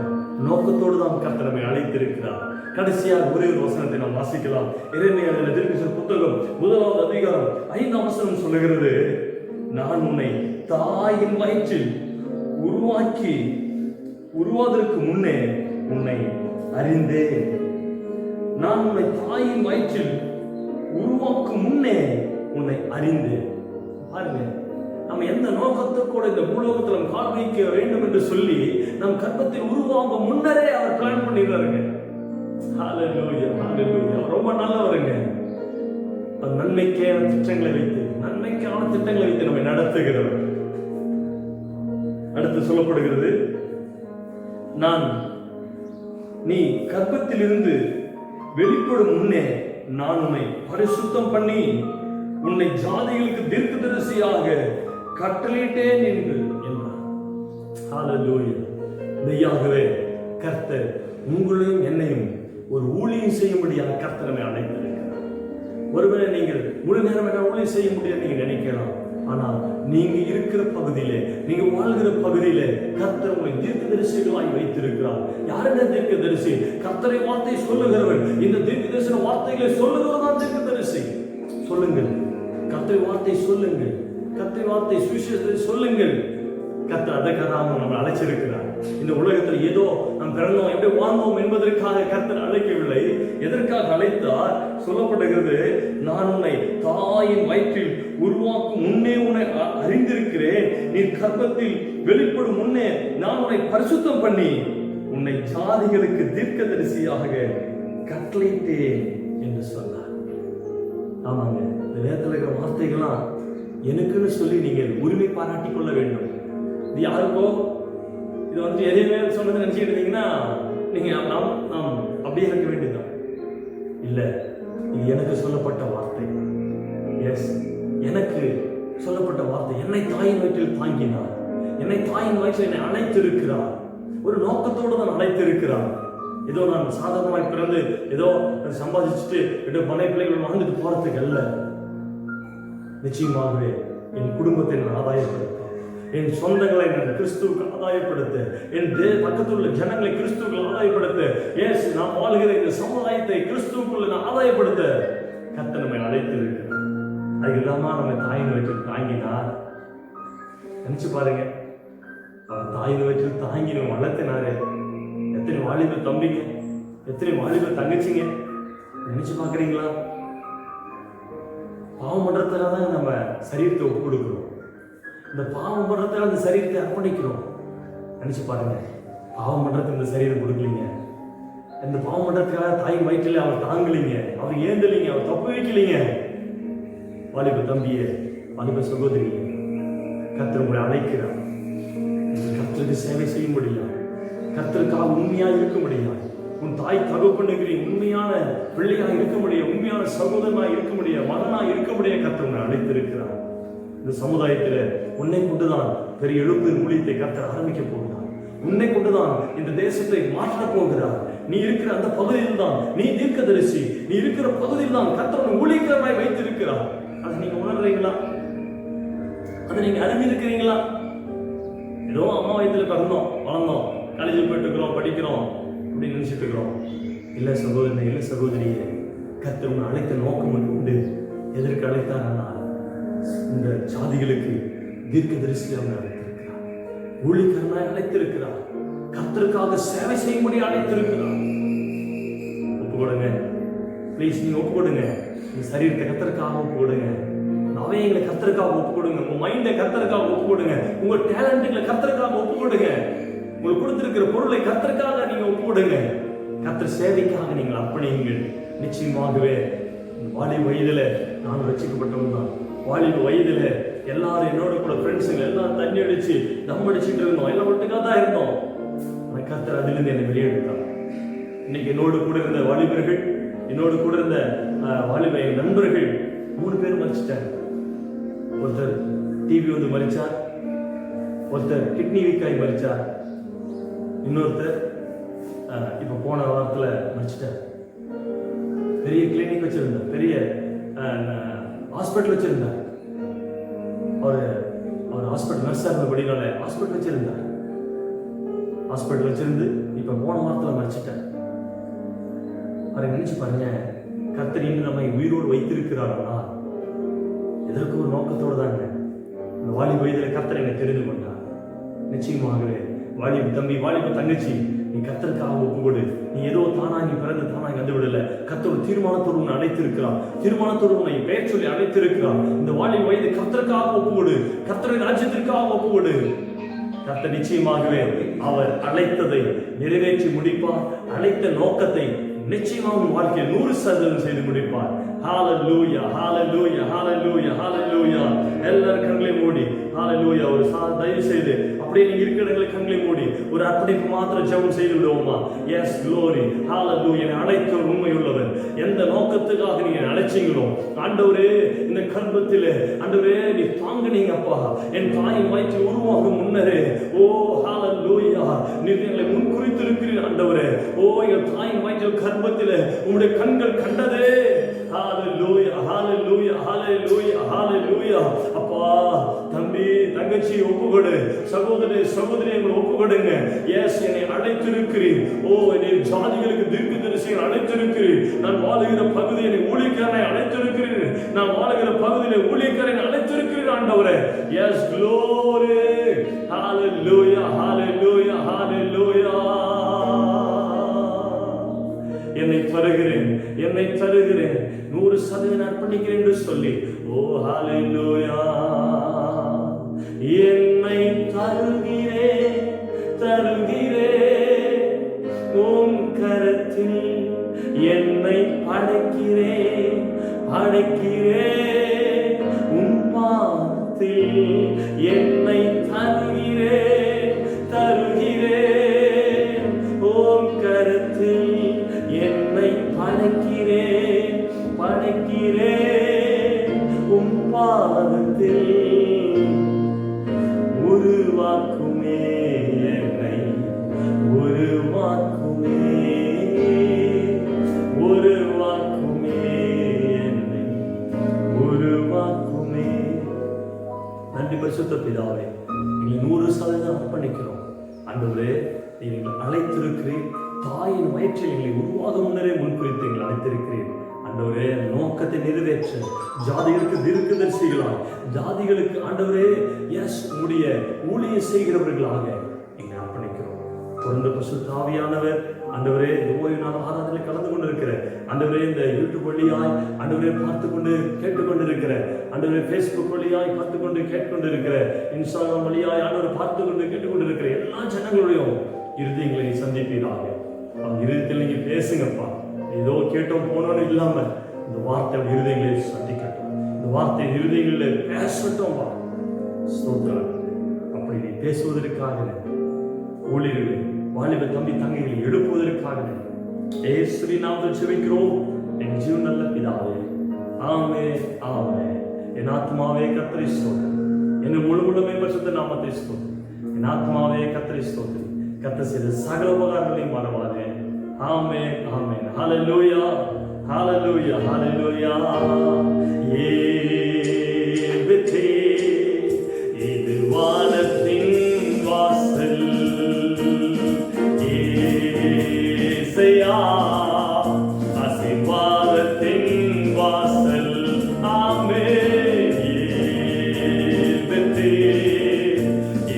நோக்கத்தோடு தான் கர்த்தர் நம்மை அழைத்திருக்கிறார். கடைசியாக ஒரே ஒரு வசனத்தை நாம் வாசிக்கலாம். எரேமியா தீர்க்கதரிசி புத்தகம் 1ஆம் அதிகாரம் 5ஆம் வசனம் சொல்லுகிறது, நான் உன்னை தாயின் வயிற்றில் உருவாவதற்கு முன்னே உன்னை அறிந்தேன். நான் உன்னை தாயின் வயிற்றில் உருவாக்கும் முன்னே உன்னை அறிந்தேன். பாருங்க, நம்ம எந்த நோக்கத்தோட இந்த பூலோகத்தில் நம்ம கால் வைக்க வேண்டும் என்று சொல்லி நம் கர்ப்பத்தில் உருவாக முன்னரே அவர் பிளான் பண்ணிடுறாருங்க. ஹalleluya, ஹalleluya. ரொம்ப நல்லவருங்க. நன்மைக்கான திட்டங்களை வைத்து நம்மை நடத்துகிறவர். அடுத்து சொல்லப்படுகிறது, நீ கர்ப்பத்திலிருந்து வெளிப்படும் முன்னே நான் உன்னை பரிசுத்தம் பண்ணி உன்னை ஜாதிகளுக்கு தீர்க்கதரிசியாக கட்டளையிட்டேன் என்றார். ஹalleluya. மெய்யாகவே கர்த்தர் உங்களையும் என்னையும் ஒரு ஊழியம் செய்யும்படியாக கர்த்தர் நம்மை அழைத்திருக்கிறார். ஒருவேளை நீங்கள் முழு நேரம் என்ன ஊழியம் செய்ய முடியாது நீங்க நினைக்கலாம். ஆனால் நீங்க இருக்கிற பகுதியிலே, நீங்க வாழ்கிற பகுதியிலே கர்த்தர் உங்களை தீர்க்கதரிசிகளாய் வைத்திருக்கிறார். யாருடைய தீர்க்கதரிசி? கர்த்தரை வார்த்தை சொல்லுகிறவன். இந்த தீர்க்கதரிசன வார்த்தைகளை சொல்லுகிறவர் தான் தீர்க்கதரிசி. சொல்லுங்கள், கர்த்தரை வார்த்தை சொல்லுங்கள், கர்த்தரை வார்த்தை சுவிசேஷத்தை சொல்லுங்கள். கர்த்தர் அதற்காக நம்ம அழைச்சிருக்கிறார். இந்த உலகத்தில் ஏதோ நாம் பிறந்தோம், எப்படி வாழ்ந்தோம் என்பதற்காக கர்த்தர் அழைக்கவில்லை. எதற்காக அழைத்தார்? சொல்லப்படுகிறது, நான் உன்னை தாயின் வயிற்றில் உருவாக்கும் முன்னே உன்னை அறிந்திருக்கிறேன். நீ கர்ப்பத்தில் வெளிப்படும் முன்னே நான் உன்னை பரிசுத்தம் பண்ணி உன்னை ஜாதிகளுக்கு தீர்க்கதரிசியாக கட்டளையிட்டேன் என்று சொன்னார். ஆமாங்க, இந்த நேரத்தில் இருக்கிற வார்த்தைகள்லாம் எனக்குன்னு சொல்லி நீங்கள் உரிமை பாராட்டிக் கொள்ள வேண்டும். இது யாருக்கோ இது எதையுமே சொன்னது நினைச்சுக்கிட்டு இருந்தீங்கன்னா நீங்க நாம் அப்படியே இருக்க வேண்டியதுதான். இல்ல, இது எனக்கு சொல்லப்பட்ட வார்த்தை. எஸ், எனக்கு சொல்லப்பட்ட வார்த்தை. என்னை தாயின் வயிற்றில் தாங்கினார், என்னை தாயின் வயிற்றில் என்னை அழைத்திருக்கிறார். ஒரு நோக்கத்தோடு தான் அழைத்திருக்கிறார். ஏதோ நான் சாதாரணமாய் பிறந்து ஏதோ சம்பாதிச்சுட்டு ஏதோ மனை பிள்ளைகள் வாழ்ந்துட்டு போறதுக்கு அல்ல. நிச்சயமாகவே என் குடும்பத்தை நான் ஆதாயப்படுத்த, என் சொந்தங்களை நான் கிறிஸ்துவுக்கு ஆதாயப்படுத்த, என் பக்கத்தில் உள்ள ஜனங்களை கிறிஸ்துவுக்கு ஆதாயப்படுத்த, ஏன் நான் வாழ்கிற இந்த சமுதாயத்தை கிறிஸ்துவுக்குள்ள நான் ஆதாயப்படுத்த கர்த்தர் நம்மை அழைத்து இருக்கிறார். அது இல்லாம நம்ம தாயின் வயிற்றில் தாங்கினார். நினைச்சு பாருங்க, அவர் தாயின் வயிற்றில் தாங்கி நம்ம வளர்த்தினாரு. எத்தனை வாலிப தம்பிங்க, எத்தனை வாலிப தங்கச்சிங்க நினைச்சு பாக்குறீங்களா? பாவம் பண்றதுக்காக தான் நம்ம சரீரத்தை ஒப்பு கொடுக்கிறோம். இந்த பாவம் பண்றதுக்காக அந்த சரீரத்தை அர்ப்பணிக்கிறோம். நினைச்சு பாருங்க, பாவம் பண்றதுக்கு இந்த சரீரம் கொடுக்கலீங்க. இந்த பாவம் பண்றதுக்காக தாயின் வயிற்றில் அவர் தாங்கலீங்க, அவர் ஏந்தலீங்க, அவர் தப்பு வைக்கலீங்க. வாலிப தம்பியே, வாலிப சகோதரியே, கர்த்தர் உங்களை அழைக்கிறார். கர்த்தருக்கு சேவை செய்ய முடியும், கர்த்தருக்காக உண்மையா இருக்க முடியும், உன் தாய் தகப்பனுக்கு உண்மையான பிள்ளையா இருக்க முடியும், உண்மையான சகோதரனா இருக்க முடியும், மகனா இருக்க முடியும். கர்த்தர் உங்களை அழைத்திருக்கிறார். இந்த சமுதாயத்தில் உன்னை கொண்டுதான் பெரிய எழுப்பின் ஊழியத்தை கர்த்தர் ஆரம்பிக்க போகிறார். உன்னை கொண்டுதான் இந்த தேசத்தை மாற்ற போகிறார். நீ இருக்கிற அந்த பகுதியில் தான் நீ தீர்க்கதரிசி, நீ இருக்கிற பகுதியில் தான் கர்த்தர் ஊழியக்காரனாய் வைத்திருக்கிறார். அதை நீங்க உணர்றீங்களா? அதை நீங்க அறிந்திருக்கிறீங்களா? ஏதோ அம்மா வயத்துல பிறந்தோம், வளர்ந்தோம், காலேஜ் போயிட்டு இருக்கிறோம், படிக்கிறோம் அப்படின்னு நினைச்சிட்டு இருக்கிறோம். இல்ல சகோதரனே, இல்ல சகோதரியே, கர்த்தர் உங்களை அழைத்த நோக்கம் உண்டு. எதற்கு அழைத்தார்? இந்த சாதிகளுக்கு தீர்க்கதரிசி அவங்க அழைத்திருக்கிறார், ஊழியக்காரனாய் அழைத்திருக்கிறார், கர்த்தருக்காக சேவை செய்யும்படி அழைத்திருக்கிறார். ஒப்பு கொடுங்க ப்ளீஸ், நீங்க ஒப்பு கொடுங்க. இந்த சரீரத்தை கர்த்தருக்காக ஒப்பு கொடுங்க. நவையங்களை கர்த்தருக்காக ஒப்பு கொடுங்க. உங்க மைண்டை கர்த்தருக்காக ஒப்பு கொடுங்க. உங்க டேலண்ட்களை கர்த்தருக்காக ஒப்பு கொடுங்க. உங்களுக்கு கொடுத்திருக்கிற பொருளை கர்த்தருக்காக நீங்க ஒப்பு கொடுங்க. கர்த்தர் சேவைக்காக நீங்கள் அர்ப்பணியுங்கள். நிச்சயமாகவே வாலிப வயதுல நான் ரட்சிக்கப்பட்டவன் தான். வாலிப வயதுல எல்லாரும் என்னோட கூட ஃப்ரெண்ட்ஸுங்க எல்லாம் தண்ணி அடிச்சு தம் அடிச்சுட்டு இருந்தோம், எல்லாம் ஒட்டுக்காக தான் இருந்தோம். கர்த்தர் அதிலிருந்து என்னை வெளியெடுத்தார். இன்னைக்கு என்னோடு கூட இருந்த வாலிபர்கள், என்னோடு கூட இருந்த வாலிப நண்பர்கள் 3 பேர் மறிச்சிட்டாங்க. ஒருத்தர் டிவி வந்து மறிச்சார், ஒருத்தர் கிட்னி வீக்காய் மறிச்சார், இன்னொருத்தர் இப்ப போன வாரத்துல மறிச்சிட்டார். பெரிய கிளினிக் வச்சிருந்தார், பெரிய ஹாஸ்பிட்டல் வச்சிருந்தார். அவர் ஹாஸ்பிட்டல் நர்ஸா இருந்தபடினால ஹாஸ்பிட்டல் வச்சிருந்தார். ஹாஸ்பிட்டல் வச்சிருந்து இப்ப போன வாரத்துல மறிச்சிட்டார். அவரை நினைச்சு பாருங்க, கர்த்தர் இன்னும் நம்மை உயிரோடு வைத்திருக்கிறாரா? எதற்கு ஒரு நோக்கத்தோடு தாங்க. இந்த வாலிப வயதில் கர்த்தர் என்னை தெரிந்து கொண்டார். நிச்சயமாகவே வாலிப தம்பி, வாலிப தங்கச்சி, நீ கர்த்தருக்காக ஒப்புக்கொடு. நீ ஏதோ தானாகி பிறந்து தானாகி வந்து விடல. கர்த்தர் தீர்மானத்தோடு உன்னை அழைத்திருக்கிறான், தீர்மானத்தோடு உன்னை பெயர் சொல்லி அழைத்திருக்கிறான். இந்த வாலிப வயது கர்த்தருக்காக ஒப்புக்கொடு, கர்த்தரின் ராஜ்யத்திற்காக ஒப்புக்கொடு. கர்த்தர் நிச்சயமாகவே அவர் அழைத்ததை நிறைவேற்றி முடிப்பார். அழைத்த நோக்கத்தை நிச்சயமாக உன் வாழ்க்கையில் 100% செய்து முடிப்பார். ஹalleluya, hallelujah, hallelujah, hallelujah. எல்லாரும் கண்களை மூடி ஹalleluya ஒரு தயவு செய்து அப்படியே நீங்க இருக்கிற கண்களை மூடி ஒரு அர்ப்பணிப்பு மாத்திரம் ஜெபம் செய்து விடுவோமா? Yes glory, hallelujah. என்னை அழைத்தவர் உண்மை உள்ளவர். எந்த நோக்கத்துக்காக நீங்க அழைச்சீங்களோ ஆண்டவரே, இந்த கர்ப்பத்திலே ஆண்டவரே நீ தாங்குனீங்க அப்பா. என் தாயின் வயிற்றில் உருவாகும் முன்னரே ஓ ஹalleluya, நீர் எங்களை முன்குறித்து இருக்கிறீர் ஆண்டவரே. ஓ என் தாயின் வயிற்றில் கர்ப்பத்திலே உம்முடைய கண்கள் கண்டதே. ஹalleluya, hallelujah, hallelujah, hallelujah. அப்பா தம்பி தங்கச்சி ஒப்புக்கொடு, சகோதரி சகோதரி ஒப்புக்கொடுங்க. எஸ் என்னை அழைத்திருக்கிறீர். ஓ என்னை ஜாதிகளுக்கு தீர்க்கதரிசியை அழைத்திருக்கிறீர். நான் வாழுகிற பகுதியை ஊழியக்காரனை அழைத்திருக்கிறீர். நான் வாழுகிற பகுதியை ஊழியக்காரனை அழைத்திருக்கிறீர் ஆண்டவரே. Yes glory, hallelujah, hallelujah, hallelujah. என்னை தருகிறேன், என்னை தருகிறேன், 100% அர்ப்பணிக்கிறேன் என்று சொல்லி ஓ ஹalleluya, என்னை தருகிறேன், தருகிறேன் உம் கரத்தில், என்னை படைக்கிறேன், படைக்கிறேன் உம் பாதத்தில், என்னை தருகிறேன், தருகிறேன் உம் கரத்தில், என்னை படைக்கிறேன், படைக்கிறேன் உம் பாதத்தில், உருவாக்கும் நன்றி பரிசுத்த பிதாவே, எங்களை 100% அர்ப்பணிக்கிறோம். ஆண்டவரே, நீங்கள் அழைத்திருக்கிறீர். தாயின் வயிற்றில் எங்களை உருவாக முன்னரே முன்குறித்து எங்களை அழைத்திருக்கிறீர். ஆண்டவரே, நோக்கத்தை நிறைவேற்ற ஜாதிகளுக்கு தீர்க்கதரிசிகளாய், ஜாதிகளுக்கு ஆண்டவரே உம்முடைய ஊழியம் செய்கிறவர்களாக எங்களை அர்ப்பணிக்கிறோம். தொடர்ந்து பரிசுத்த ஆவியானவர் ஆண்டவரே, இந்த ஓய்வு நாள் ஆராதனையில் கலந்து கொண்டிருக்கிற ஆண்டவரே, இந்த யூடியூப் வழியாய் ஆண்டவரே பார்த்துக்கொண்டு கேட்டுக்கொண்டிருக்கிற ஆண்டவரே, ஃபேஸ்புக் வழியாய் பார்த்துக்கொண்டு கேட்டுக்கொண்டிருக்கிற, இன்ஸ்டாகிராம் வழியாய் ஆண்டவரை பார்த்துக்கொண்டு கேட்டுக்கொண்டிருக்கிற எல்லா ஜனங்களையும் இருதயங்களை நீ சந்திப்பீராக. அவங்க இருதயத்தில் நீங்க பேசுங்கப்பா. ஏதோ கேட்டோம் போனோன்னு இல்லாம இந்த வார்த்தை இருதயங்களை சந்திக்கட்டும். இந்த வார்த்தை இருதயங்களில் பேசட்டும். ஸ்தோத்திரம். அப்படி நீ பேசுவதற்காக ஊழியர்களை, வாலிப தம்பி தங்கைகளை எழுப்புவதற்காக இயேசுவின் நாமத்தில் ஜெபிக்கிறோம் என் ஜீவன் நல்ல பிதாவே. ஆமென், ஆமென். என் ஆத்மாவே கர்த்தரை ஸ்தோத்திரி, என் முழுமுழுமே பரிசுத்த நாமத்தை ஸ்தோத்திரி. என் ஆத்மாவே கர்த்தரை ஸ்தோத்திரி, கர்த்தர் செய்த சகல உபகாரங்களையும் மறவாதே. ஆமென், ஆமென். ஹல்லேலூயா, ஹல்லேலூயா, ஹல்லேலூயா. ஏபெத்தே, இது வானத்தின் வாசல். ஏசையா, ஆசீர்வாதத்தின் வாசல். ஆமென். ஏபெத்தே,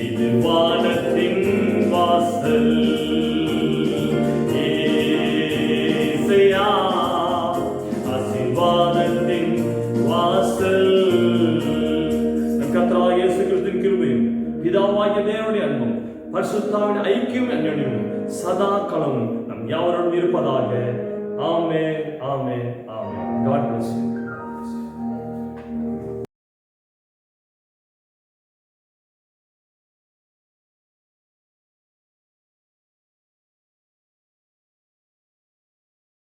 இது வானத்தின் வாசல். ஏசையா, ஆசீர்வாதத்தின் வாசல். கர்த்தராகிய இயேசு கிறிஸ்துவின் கிருபையும் பிதாவாகிய தேவனுடைய அன்பும் பரிசுத்தாவின் ஐக்கியம் அன்யோன்யமும் சதா காலமும் நம் யாவரோடும் இருப்பதாக. ஆமென், ஆமென், ஆமென். God bless you.